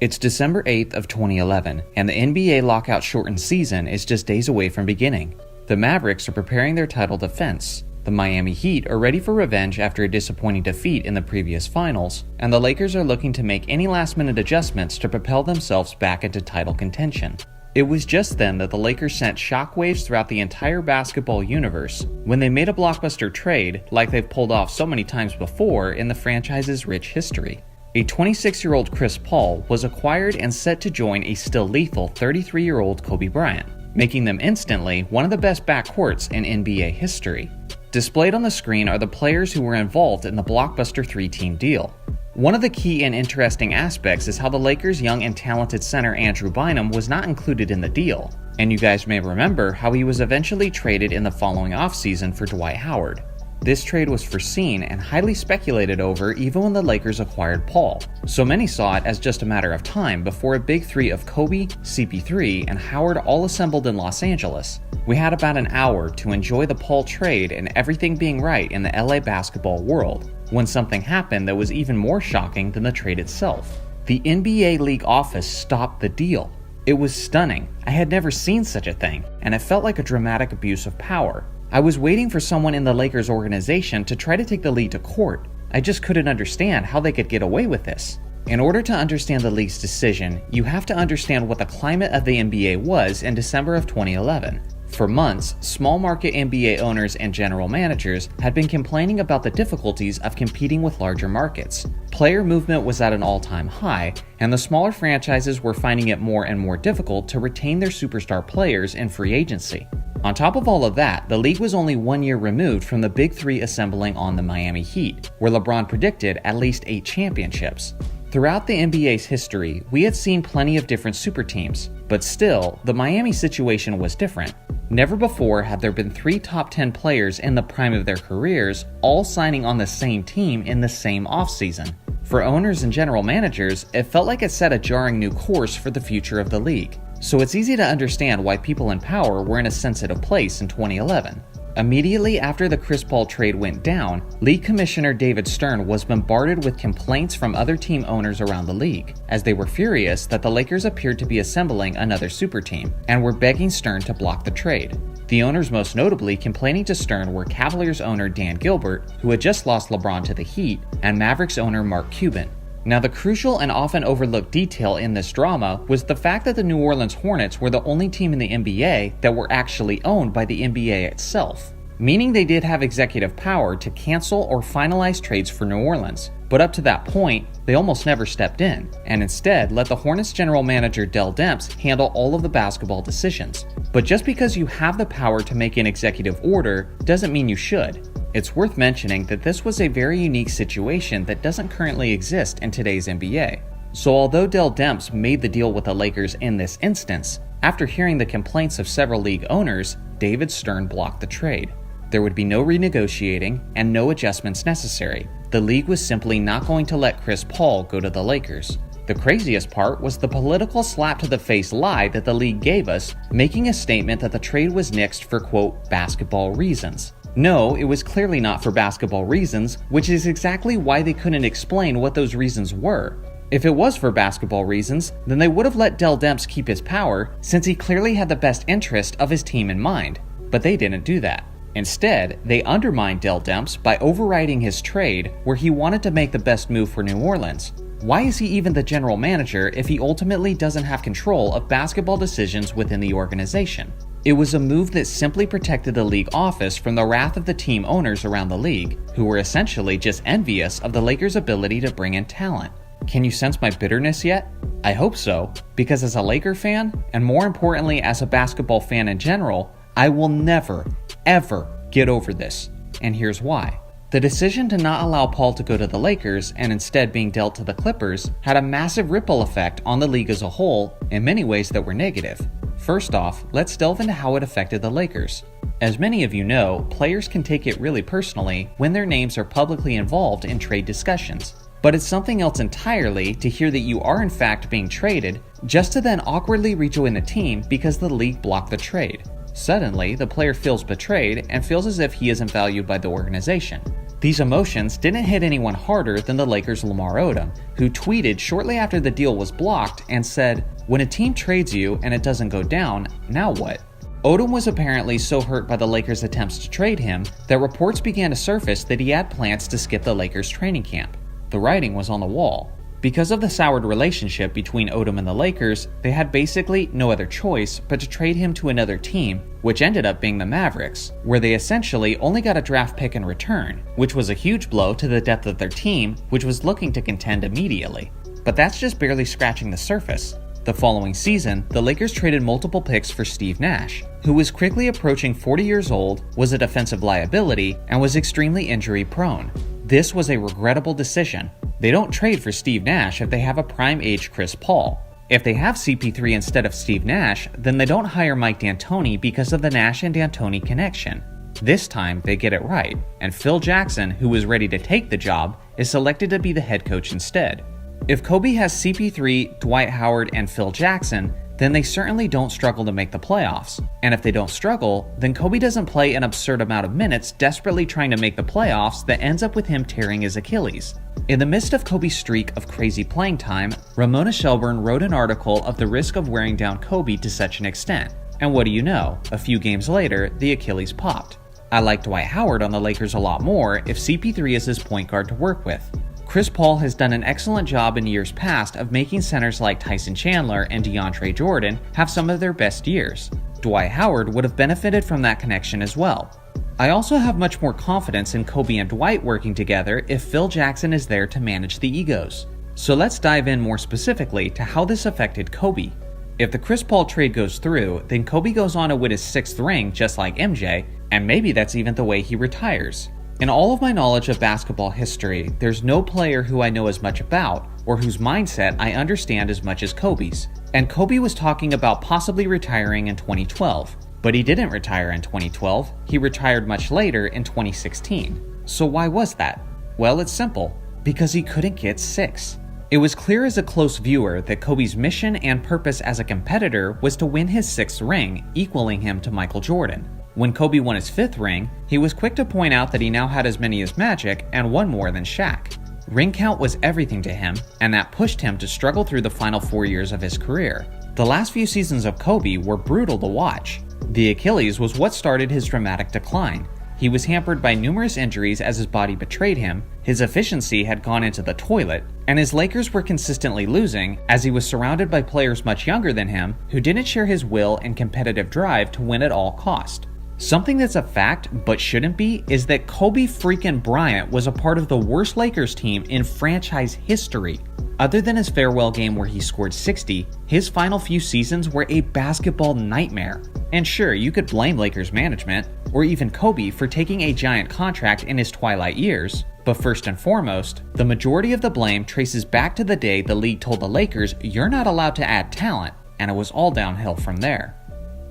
It's December 8th of 2011, and the NBA lockout shortened season is just days away from beginning. The Mavericks are preparing their title defense. The Miami Heat are ready for revenge after a disappointing defeat in the previous finals, and the Lakers are looking to make any last-minute adjustments to propel themselves back into title contention. It was just then that the Lakers sent shockwaves throughout the entire basketball universe when they made a blockbuster trade like they've pulled off so many times before in the franchise's rich history. A 26-year-old Chris Paul was acquired and set to join a still lethal 33-year-old Kobe Bryant, making them instantly one of the best backcourts in NBA history. Displayed on the screen are the players who were involved in the blockbuster 3-team deal. One of the key and interesting aspects is how the Lakers' young and talented center Andrew Bynum was not included in the deal, and you guys may remember how he was eventually traded in the following offseason for Dwight Howard. This trade was foreseen and highly speculated over even when the Lakers acquired Paul, so many saw it as just a matter of time before a big three of Kobe, CP3, and Howard all assembled in Los Angeles. We had about an hour to enjoy the Paul trade and everything being right in the LA basketball world, when something happened that was even more shocking than the trade itself. The NBA league office stopped the deal. It was stunning. I had never seen such a thing, and it felt like a dramatic abuse of power. I was waiting for someone in the Lakers organization to try to take the league to court. I just couldn't understand how they could get away with this. In order to understand the league's decision, you have to understand what the climate of the NBA was in December of 2011. For months, small market NBA owners and general managers had been complaining about the difficulties of competing with larger markets. Player movement was at an all-time high, and the smaller franchises were finding it more and more difficult to retain their superstar players in free agency. On top of all of that, the league was only 1 year removed from the Big Three assembling on the Miami Heat, where LeBron predicted at least 8 championships. Throughout the NBA's history, we had seen plenty of different super teams, but still, the Miami situation was different. Never before had there been 3 top 10 players in the prime of their careers all signing on the same team in the same offseason. For owners and general managers, it felt like it set a jarring new course for the future of the league. So it's easy to understand why people in power were in a sensitive place in 2011. Immediately after the Chris Paul trade went down, League Commissioner David Stern was bombarded with complaints from other team owners around the league, as they were furious that the Lakers appeared to be assembling another super team, and were begging Stern to block the trade. The owners most notably complaining to Stern were Cavaliers owner Dan Gilbert, who had just lost LeBron to the Heat, and Mavericks owner Mark Cuban. Now, the crucial and often overlooked detail in this drama was the fact that the New Orleans Hornets were the only team in the NBA that were actually owned by the NBA itself, meaning they did have executive power to cancel or finalize trades for New Orleans. But up to that point, they almost never stepped in, and instead let the Hornets general manager Dell Demps handle all of the basketball decisions. But just because you have the power to make an executive order doesn't mean you should. It's worth mentioning that this was a very unique situation that doesn't currently exist in today's NBA. So although Dell Demps made the deal with the Lakers in this instance, after hearing the complaints of several league owners, David Stern blocked the trade. There would be no renegotiating and no adjustments necessary. The league was simply not going to let Chris Paul go to the Lakers. The craziest part was the political slap-to-the-face lie that the league gave us, making a statement that the trade was nixed for, quote, basketball reasons. No, it was clearly not for basketball reasons, which is exactly why they couldn't explain what those reasons were. If it was for basketball reasons, then they would have let Dell Demps keep his power, since he clearly had the best interest of his team in mind. But they didn't do that. Instead, they undermined Dell Demps by overriding his trade where he wanted to make the best move for New Orleans. Why is he even the general manager if he ultimately doesn't have control of basketball decisions within the organization? It was a move that simply protected the league office from the wrath of the team owners around the league, who were essentially just envious of the Lakers' ability to bring in talent. Can you sense my bitterness yet? I hope so, because as a Laker fan, and more importantly as a basketball fan in general, I will never, ever get over this. And here's why. The decision to not allow Paul to go to the Lakers and instead being dealt to the Clippers had a massive ripple effect on the league as a whole in many ways that were negative. First off, let's delve into how it affected the Lakers. As many of you know, players can take it really personally when their names are publicly involved in trade discussions. But it's something else entirely to hear that you are in fact being traded, just to then awkwardly rejoin the team because the league blocked the trade. Suddenly, the player feels betrayed and feels as if he isn't valued by the organization. These emotions didn't hit anyone harder than the Lakers' Lamar Odom, who tweeted shortly after the deal was blocked and said, "When a team trades you and it doesn't go down, now what?" Odom was apparently so hurt by the Lakers' attempts to trade him that reports began to surface that he had plans to skip the Lakers' training camp. The writing was on the wall. Because of the soured relationship between Odom and the Lakers, they had basically no other choice but to trade him to another team, which ended up being the Mavericks, where they essentially only got a draft pick in return, which was a huge blow to the depth of their team, which was looking to contend immediately. But that's just barely scratching the surface. The following season, the Lakers traded multiple picks for Steve Nash, who was quickly approaching 40 years old, was a defensive liability, and was extremely injury prone. This was a regrettable decision. They don't trade for Steve Nash if they have a prime-age Chris Paul. If they have CP3 instead of Steve Nash, then they don't hire Mike D'Antoni because of the Nash and D'Antoni connection. This time, they get it right, and Phil Jackson, who was ready to take the job, is selected to be the head coach instead. If Kobe has CP3, Dwight Howard, and Phil Jackson, then they certainly don't struggle to make the playoffs. And if they don't struggle, then Kobe doesn't play an absurd amount of minutes desperately trying to make the playoffs that ends up with him tearing his Achilles. In the midst of Kobe's streak of crazy playing time, Ramona Shelburne wrote an article of the risk of wearing down Kobe to such an extent. And what do you know? A few games later, the Achilles popped. I like Dwight Howard on the Lakers a lot more if CP3 is his point guard to work with. Chris Paul has done an excellent job in years past of making centers like Tyson Chandler and DeAndre Jordan have some of their best years. Dwight Howard would have benefited from that connection as well. I also have much more confidence in Kobe and Dwight working together if Phil Jackson is there to manage the egos. So let's dive in more specifically to how this affected Kobe. If the Chris Paul trade goes through, then Kobe goes on to win his 6th ring just like MJ, and maybe that's even the way he retires. In all of my knowledge of basketball history, there's no player who I know as much about or whose mindset I understand as much as Kobe's. And Kobe was talking about possibly retiring in 2012, but he didn't retire in 2012, he retired much later in 2016. So why was that? Well, it's simple, because he couldn't get 6. It was clear as a close viewer that Kobe's mission and purpose as a competitor was to win his 6th ring, equaling him to Michael Jordan. When Kobe won his 5th ring, he was quick to point out that he now had as many as Magic and one more than Shaq. Ring count was everything to him, and that pushed him to struggle through the final 4 years of his career. The last few seasons of Kobe were brutal to watch. The Achilles was what started his dramatic decline. He was hampered by numerous injuries as his body betrayed him, his efficiency had gone into the toilet, and his Lakers were consistently losing as he was surrounded by players much younger than him who didn't share his will and competitive drive to win at all cost. Something that's a fact but shouldn't be is that Kobe freaking Bryant was a part of the worst Lakers team in franchise history. Other than his farewell game where he scored 60, his final few seasons were a basketball nightmare. And sure, you could blame Lakers management, or even Kobe for taking a giant contract in his twilight years, but first and foremost, the majority of the blame traces back to the day the league told the Lakers you're not allowed to add talent, and it was all downhill from there.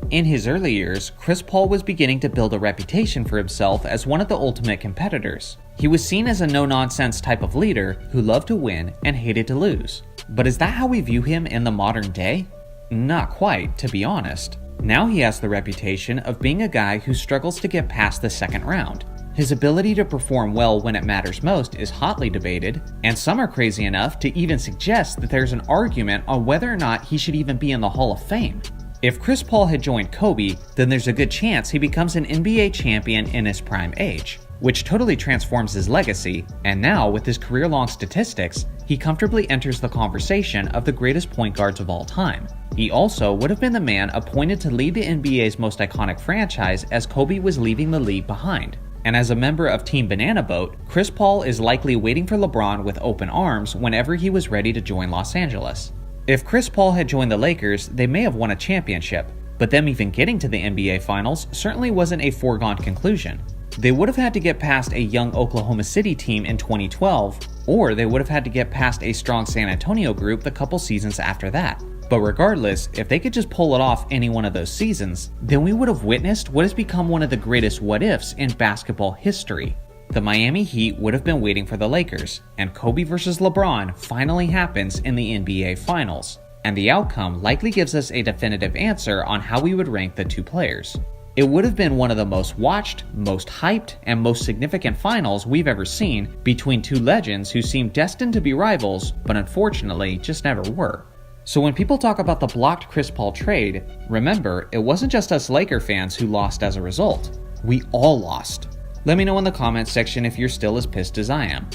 In his early years, Chris Paul was beginning to build a reputation for himself as one of the ultimate competitors. He was seen as a no-nonsense type of leader who loved to win and hated to lose. But is that how we view him in the modern day? Not quite, to be honest. Now he has the reputation of being a guy who struggles to get past the second round. His ability to perform well when it matters most is hotly debated, and some are crazy enough to even suggest that there's an argument on whether or not he should even be in the Hall of Fame. If Chris Paul had joined Kobe, then there's a good chance he becomes an NBA champion in his prime age, which totally transforms his legacy, and now with his career-long statistics, he comfortably enters the conversation of the greatest point guards of all time. He also would have been the man appointed to lead the NBA's most iconic franchise as Kobe was leaving the league behind. And as a member of Team Banana Boat, Chris Paul is likely waiting for LeBron with open arms whenever he was ready to join Los Angeles. If Chris Paul had joined the Lakers, they may have won a championship, but them even getting to the NBA Finals certainly wasn't a foregone conclusion. They would have had to get past a young Oklahoma City team in 2012, or they would have had to get past a strong San Antonio group the couple seasons after that. But regardless, if they could just pull it off any one of those seasons, then we would have witnessed what has become one of the greatest what-ifs in basketball history. The Miami Heat would have been waiting for the Lakers, and Kobe versus LeBron finally happens in the NBA Finals. and the outcome likely gives us a definitive answer on how we would rank the two players. It would have been one of the most watched, most hyped, and most significant finals we've ever seen between two legends who seemed destined to be rivals, but unfortunately just never were. So when people talk about the blocked Chris Paul trade, remember, it wasn't just us Laker fans who lost as a result. We all lost. Let me know in the comments section if you're still as pissed as I am.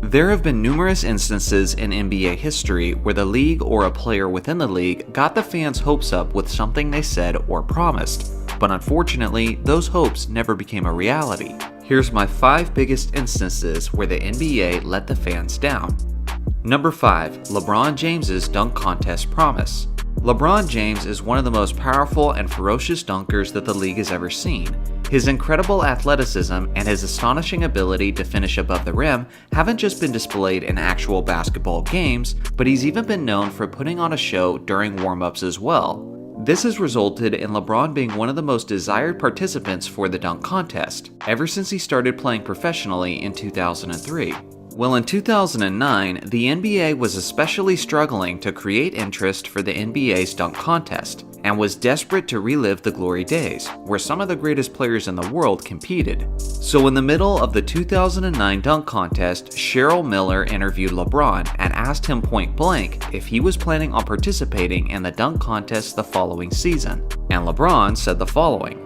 There have been numerous instances in NBA history where the league or a player within the league got the fans' hopes up with something they said or promised, but unfortunately, those hopes never became a reality. Here's my 5 biggest instances where the NBA let the fans down. Number 5. LeBron James's dunk contest promise. LeBron James is one of the most powerful and ferocious dunkers that the league has ever seen. His incredible athleticism and his astonishing ability to finish above the rim haven't just been displayed in actual basketball games, but he's even been known for putting on a show during warm-ups as well. This has resulted in LeBron being one of the most desired participants for the dunk contest, ever since he started playing professionally in 2003. Well, in 2009, the NBA was especially struggling to create interest for the NBA's dunk contest, and was desperate to relive the glory days, where some of the greatest players in the world competed. So in the middle of the 2009 dunk contest, Cheryl Miller interviewed LeBron and asked him point blank if he was planning on participating in the dunk contest the following season. And LeBron said the following.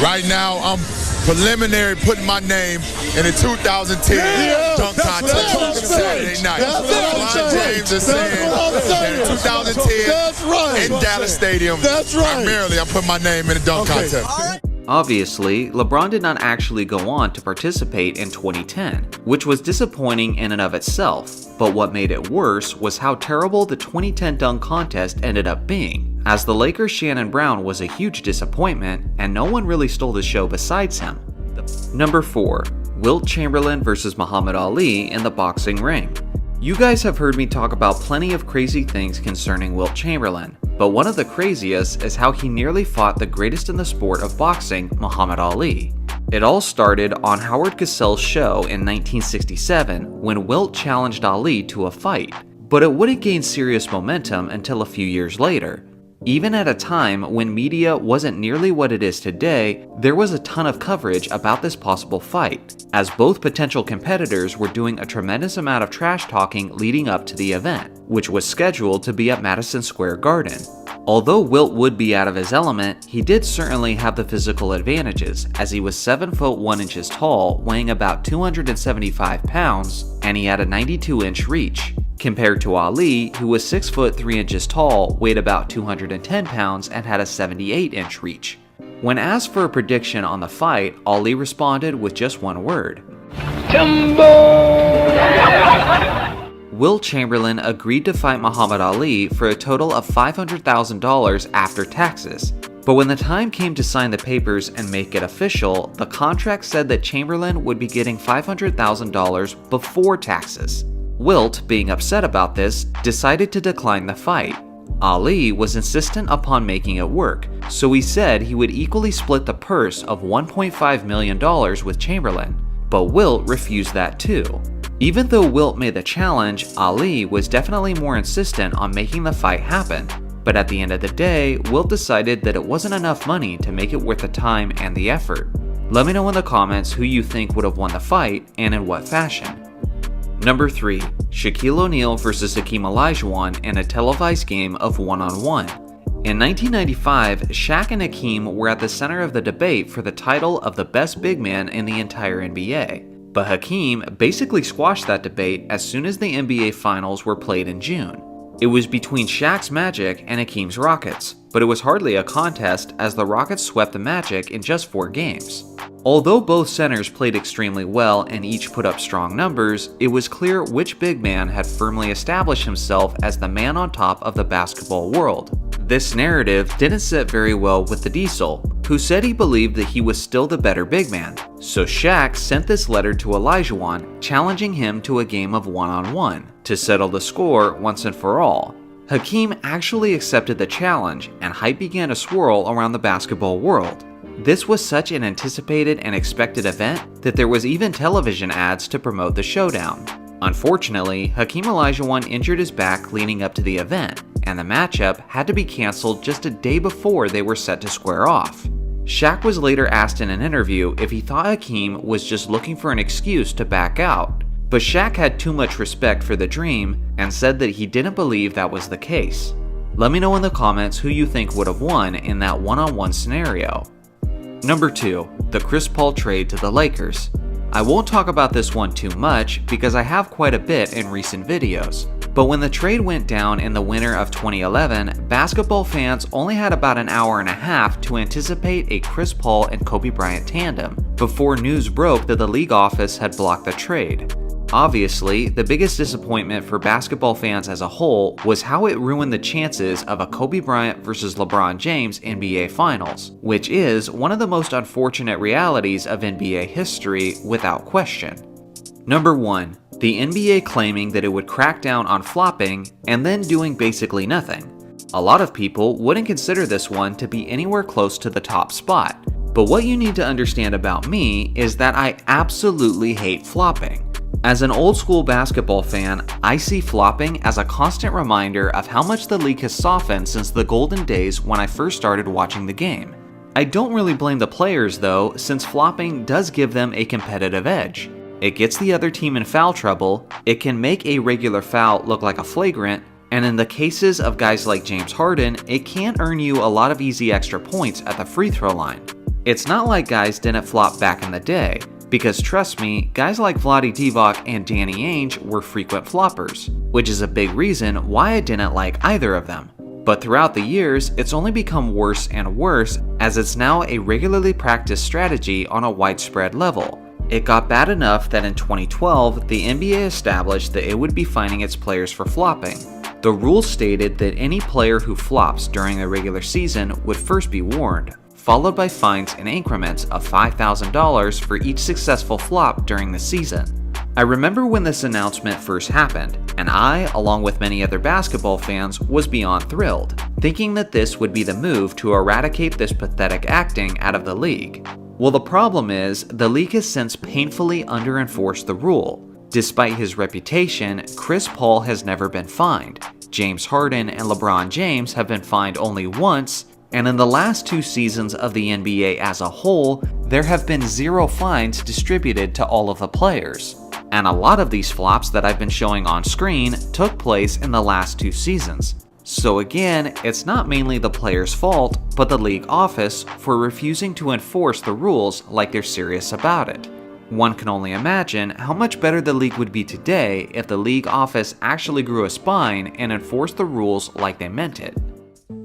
Right now, I'm preliminary putting my name in the 2010 dunk contest Saturday night. LeBron James is saying that in 2010 in Dallas Stadium, primarily I'm putting my name in the dunk contest. Obviously, LeBron did not actually go on to participate in 2010, which was disappointing in and of itself, but what made it worse was how terrible the 2010 dunk contest ended up being, as the Lakers' Shannon Brown was a huge disappointment and no one really stole the show besides him. Number 4. Wilt Chamberlain vs. Muhammad Ali in the boxing ring. You guys have heard me talk about plenty of crazy things concerning Wilt Chamberlain, but one of the craziest is how he nearly fought the greatest in the sport of boxing, Muhammad Ali. It all started on Howard Cosell's show in 1967 when Wilt challenged Ali to a fight, but it wouldn't gain serious momentum until a few years later. Even at a time when media wasn't nearly what it is today, there was a ton of coverage about this possible fight, as both potential competitors were doing a tremendous amount of trash talking leading up to the event, which was scheduled to be at Madison Square Garden. Although Wilt would be out of his element, he did certainly have the physical advantages, as he was 7 foot 1 inches tall, weighing about 275 pounds, and he had a 92-inch reach, compared to Ali, who was 6 foot 3 inches tall, weighed about 210 pounds, and had a 78-inch reach. When asked for a prediction on the fight, Ali responded with just one word. Wilt Chamberlain agreed to fight Muhammad Ali for a total of $500,000 after taxes. But when the time came to sign the papers and make it official, the contract said that Chamberlain would be getting $500,000 before taxes. Wilt, being upset about this, decided to decline the fight. Ali was insistent upon making it work, so he said he would equally split the purse of $1.5 million with Chamberlain, but Wilt refused that too. Even though Wilt made the challenge, Ali was definitely more insistent on making the fight happen. But at the end of the day, Wilt decided that it wasn't enough money to make it worth the time and the effort. Let me know in the comments who you think would have won the fight and in what fashion. Number 3. Shaquille O'Neal vs. Hakeem Olajuwon in a televised game of one-on-one. In 1995, Shaq and Hakeem were at the center of the debate for the title of the best big man in the entire NBA. But Hakeem basically squashed that debate as soon as the NBA Finals were played in June. It was between Shaq's Magic and Hakeem's Rockets, but it was hardly a contest as the Rockets swept the Magic in just 4 games. Although both centers played extremely well and each put up strong numbers, it was clear which big man had firmly established himself as the man on top of the basketball world. This narrative didn't sit very well with the Diesel, who said he believed that he was still the better big man. So Shaq sent this letter to Olajuwon, challenging him to a game of one-on-one to settle the score once and for all. Hakeem actually accepted the challenge, and hype began to swirl around the basketball world. This was such an anticipated and expected event that there was even television ads to promote the showdown. Unfortunately, Hakeem Olajuwon injured his back leading up to the event, and and the matchup had to be canceled just a day before they were set to square off. Shaq was later asked in an interview if he thought Hakeem was just looking for an excuse to back out, but Shaq had too much respect for the dream and said that he didn't believe that was the case. Let me know in the comments who you think would have won in that one-on-one scenario. Number 2, the Chris Paul trade to the Lakers. I won't talk about this one too much because I have quite a bit in recent videos. But when the trade went down in the winter of 2011, basketball fans only had about an hour and a half to anticipate a Chris Paul and Kobe Bryant tandem before news broke that the league office had blocked the trade. Obviously, the biggest disappointment for basketball fans as a whole was how it ruined the chances of a Kobe Bryant versus LeBron James NBA Finals, which is one of the most unfortunate realities of NBA history without question. Number 1. The NBA claiming that it would crack down on flopping and then doing basically nothing. A lot of people wouldn't consider this one to be anywhere close to the top spot, but what you need to understand about me is that I absolutely hate flopping. As an old school basketball fan, I see flopping as a constant reminder of how much the league has softened since the golden days when I first started watching the game. I don't really blame the players though, since flopping does give them a competitive edge. It gets the other team in foul trouble, it can make a regular foul look like a flagrant, and in the cases of guys like James Harden, it can earn you a lot of easy extra points at the free throw line. It's not like guys didn't flop back in the day, because trust me, guys like Vlade Divac and Danny Ainge were frequent floppers, which is a big reason why I didn't like either of them. But throughout the years, it's only become worse and worse as it's now a regularly practiced strategy on a widespread level. It got bad enough that in 2012, the NBA established that it would be fining its players for flopping. The rules stated that any player who flops during the regular season would first be warned, followed by fines in increments of $5,000 for each successful flop during the season. I remember when this announcement first happened, and I, along with many other basketball fans, was beyond thrilled, thinking that this would be the move to eradicate this pathetic acting out of the league. Well, the problem is, the league has since painfully under-enforced the rule. Despite his reputation, Chris Paul has never been fined. James Harden and LeBron James have been fined only once, and in the last 2 seasons of the NBA as a whole, there have been 0 fines distributed to all of the players. And a lot of these flops that I've been showing on screen took place in the last 2 seasons. So again, it's not mainly the player's fault, but the league office for refusing to enforce the rules like they're serious about it. One can only imagine how much better the league would be today if the league office actually grew a spine and enforced the rules like they meant it.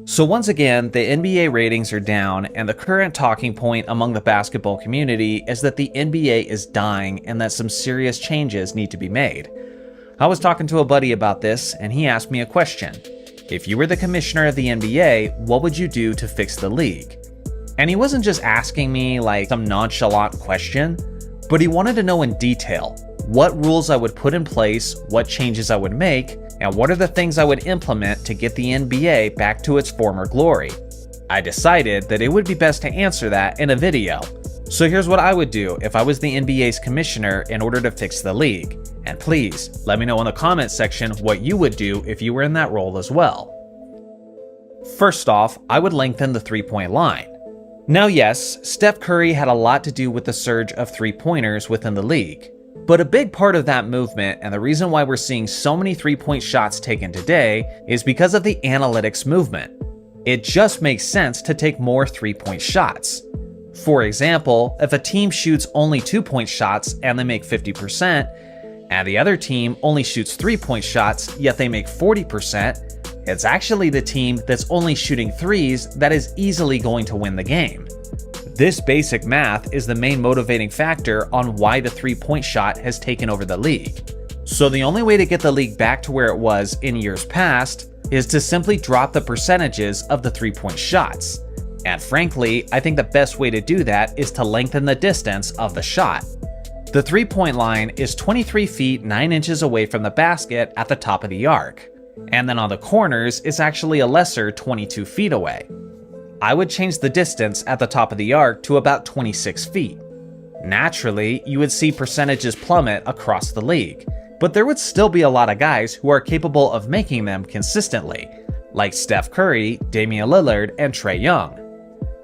So once again, the NBA ratings are down, and the current talking point among the basketball community is that the NBA is dying and that some serious changes need to be made. I was talking to a buddy about this, and he asked me a question. If you were the commissioner of the NBA, what would you do to fix the league? And he wasn't just asking me like some nonchalant question, but he wanted to know in detail what rules I would put in place, what changes I would make, and what are the things I would implement to get the NBA back to its former glory. I decided that it would be best to answer that in a video. So here's what I would do if I was the NBA's commissioner in order to fix the league. And please, let me know in the comments section what you would do if you were in that role as well. First off, I would lengthen the three-point line. Now yes, Steph Curry had a lot to do with the surge of three-pointers within the league. But a big part of that movement, and the reason why we're seeing so many three-point shots taken today, is because of the analytics movement. It just makes sense to take more three-point shots. For example, if a team shoots only 2-point shots and they make 50%, and the other team only shoots 3-point shots yet they make 40%, it's actually the team that's only shooting threes that is easily going to win the game. This basic math is the main motivating factor on why the three-point shot has taken over the league. So the only way to get the league back to where it was in years past is to simply drop the percentages of the three-point shots. And frankly, I think the best way to do that is to lengthen the distance of the shot. The three-point line is 23 feet 9 inches away from the basket at the top of the arc, and then on the corners it's actually a lesser 22 feet away. I would change the distance at the top of the arc to about 26 feet. Naturally, you would see percentages plummet across the league, but there would still be a lot of guys who are capable of making them consistently, like Steph Curry, Damian Lillard, and Trae Young.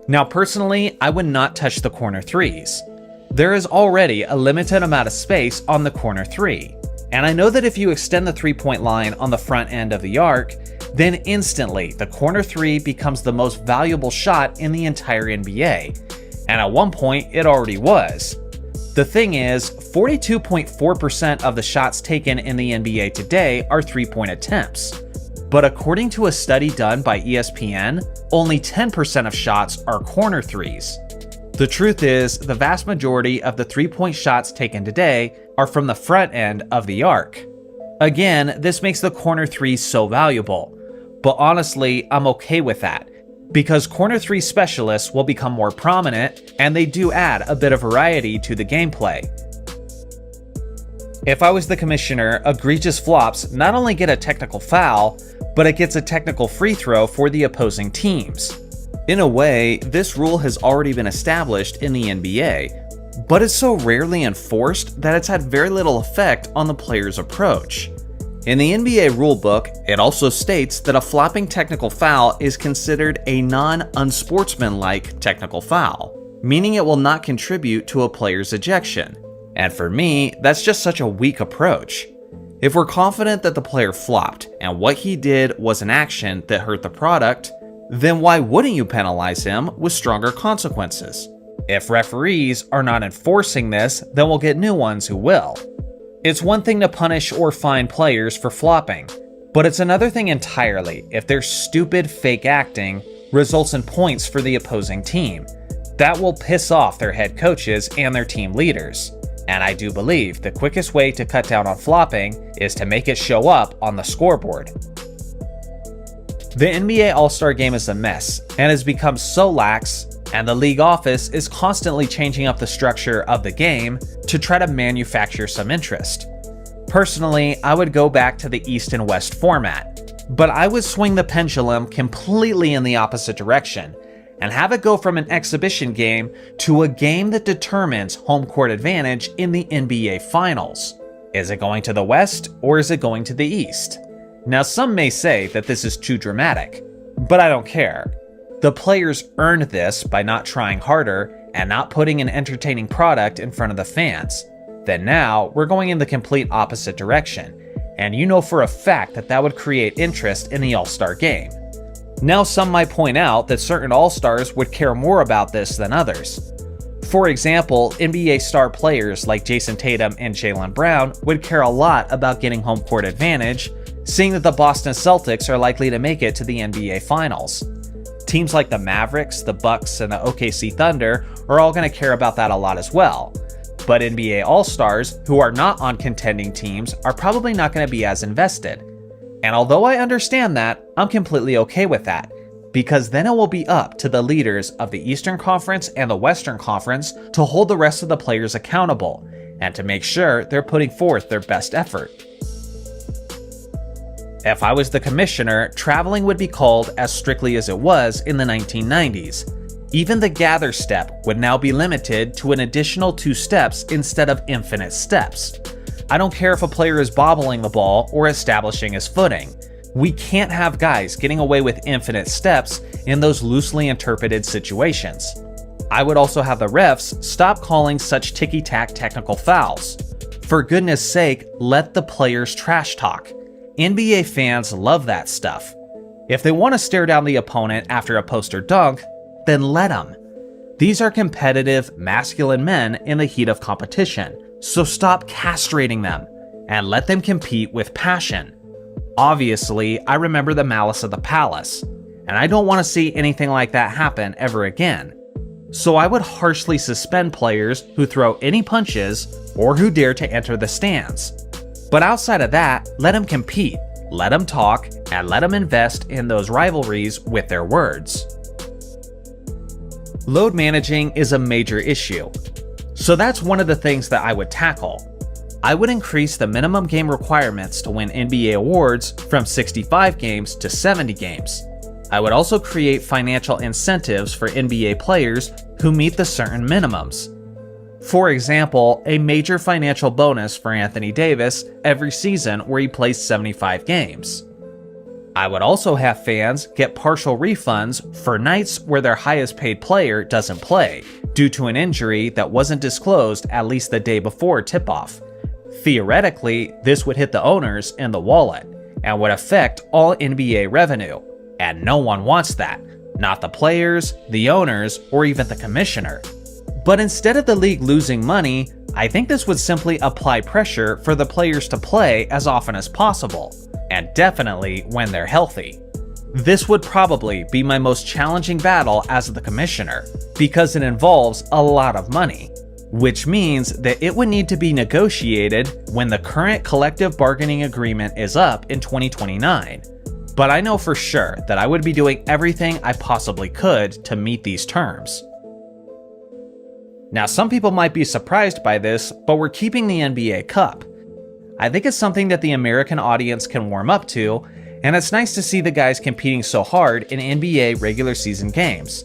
Now personally, I would not touch the corner threes. There is already a limited amount of space on the corner three, and I know that if you extend the three-point line on the front end of the arc, then instantly the corner three becomes the most valuable shot in the entire NBA, and at one point it already was. The thing is, 42.4% of the shots taken in the NBA today are three-point attempts. But according to a study done by ESPN, only 10% of shots are corner threes. The truth is, the vast majority of the three-point shots taken today are from the front end of the arc. Again, this makes the corner three so valuable, but honestly, I'm okay with that, because corner three specialists will become more prominent, and they do add a bit of variety to the gameplay. If I was the commissioner, egregious flops not only get a technical foul, but it gets a technical free throw for the opposing teams. In a way, this rule has already been established in the NBA, but it's so rarely enforced that it's had very little effect on the player's approach. In the NBA rulebook, it also states that a flopping technical foul is considered a non-unsportsmanlike technical foul, meaning it will not contribute to a player's ejection. And for me, that's just such a weak approach. If we're confident that the player flopped and what he did was an action that hurt the product, then why wouldn't you penalize him with stronger consequences? If referees are not enforcing this, then we'll get new ones who will. It's one thing to punish or fine players for flopping, but it's another thing entirely if their stupid fake acting results in points for the opposing team. That will piss off their head coaches and their team leaders. And I do believe the quickest way to cut down on flopping is to make it show up on the scoreboard. The NBA All-Star Game is a mess and has become so lax, and the league office is constantly changing up the structure of the game to try to manufacture some interest. Personally, I would go back to the East and West format, but I would swing the pendulum completely in the opposite direction and have it go from an exhibition game to a game that determines home court advantage in the NBA Finals. Is it going to the West or is it going to the East? Now, some may say that this is too dramatic, but I don't care. The players earned this by not trying harder and not putting an entertaining product in front of the fans. Then now, we're going in the complete opposite direction, and you know for a fact that that would create interest in the All-Star Game. Now, some might point out that certain All-Stars would care more about this than others. For example, NBA star players like Jason Tatum and Jaylen Brown would care a lot about getting home court advantage, seeing that the Boston Celtics are likely to make it to the NBA Finals. Teams like the Mavericks, the Bucks, and the OKC Thunder are all going to care about that a lot as well. But NBA All-Stars, who are not on contending teams, are probably not going to be as invested. And although I understand that, I'm completely okay with that, because then it will be up to the leaders of the Eastern Conference and the Western Conference to hold the rest of the players accountable, and to make sure they're putting forth their best effort. If I was the commissioner, traveling would be called as strictly as it was in the 1990s. Even the gather step would now be limited to an additional 2 steps instead of infinite steps. I don't care if a player is bobbling the ball or establishing his footing. We can't have guys getting away with infinite steps in those loosely interpreted situations. I would also have the refs stop calling such ticky-tack technical fouls. For goodness sake, let the players trash talk. NBA fans love that stuff. If they want to stare down the opponent after a post or dunk, then let them. These are competitive, masculine men in the heat of competition, so stop castrating them and let them compete with passion. Obviously, I remember the Malice of the Palace, and I don't want to see anything like that happen ever again. So I would harshly suspend players who throw any punches or who dare to enter the stands. But outside of that, let them compete, let them talk, and let them invest in those rivalries with their words. Load managing is a major issue, so that's one of the things that I would tackle. I would increase the minimum game requirements to win NBA awards from 65 games to 70 games. I would also create financial incentives for NBA players who meet the certain minimums. For example, a major financial bonus for Anthony Davis every season where he plays 75 games. I would also have fans get partial refunds for nights where their highest paid player doesn't play due to an injury that wasn't disclosed at least the day before tip-off. Theoretically, this would hit the owners in the wallet and would affect all NBA revenue, and no one wants that, not the players, the owners, or even the commissioner. But instead of the league losing money, I think this would simply apply pressure for the players to play as often as possible, and definitely when they're healthy. This would probably be my most challenging battle as the commissioner, because it involves a lot of money, which means that it would need to be negotiated when the current collective bargaining agreement is up in 2029. But I know for sure that I would be doing everything I possibly could to meet these terms. Now, some people might be surprised by this, but we're keeping the NBA Cup. I think it's something that the American audience can warm up to, and it's nice to see the guys competing so hard in NBA regular season games.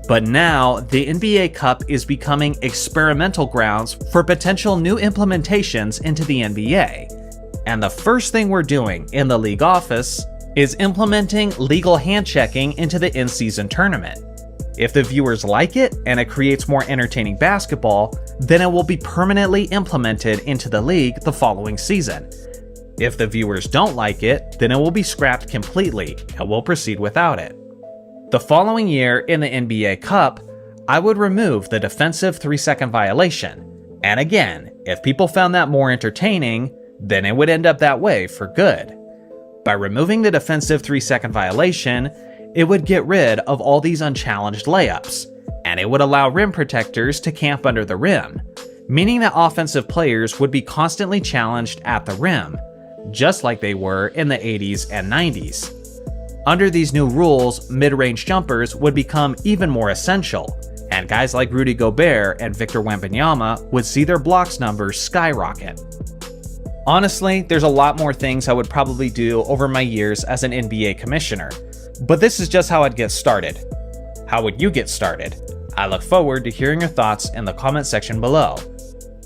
But now, the NBA Cup is becoming experimental grounds for potential new implementations into the NBA. And the first thing we're doing in the league office is implementing legal hand-checking into the in-season tournament. If the viewers like it and it creates more entertaining basketball, then it will be permanently implemented into the league the following season. If the viewers don't like it, then it will be scrapped completely and we'll proceed without it. The following year in the NBA Cup, I would remove the defensive 3-second violation. And again, if people found that more entertaining, then it would end up that way for good. By removing the defensive 3-second violation, it would get rid of all these unchallenged layups, and it would allow rim protectors to camp under the rim, meaning that offensive players would be constantly challenged at the rim, just like they were in the 80s and 90s. Under these new rules, mid-range jumpers would become even more essential, and guys like Rudy Gobert and Victor Wembanyama would see their blocks numbers skyrocket. Honestly, there's a lot more things I would probably do over my years as an NBA commissioner, but this is just how I'd get started. How would you get started? I look forward to hearing your thoughts in the comment section below.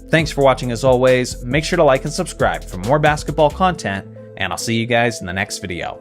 Thanks for watching as always, make sure to like and subscribe for more basketball content, and I'll see you guys in the next video.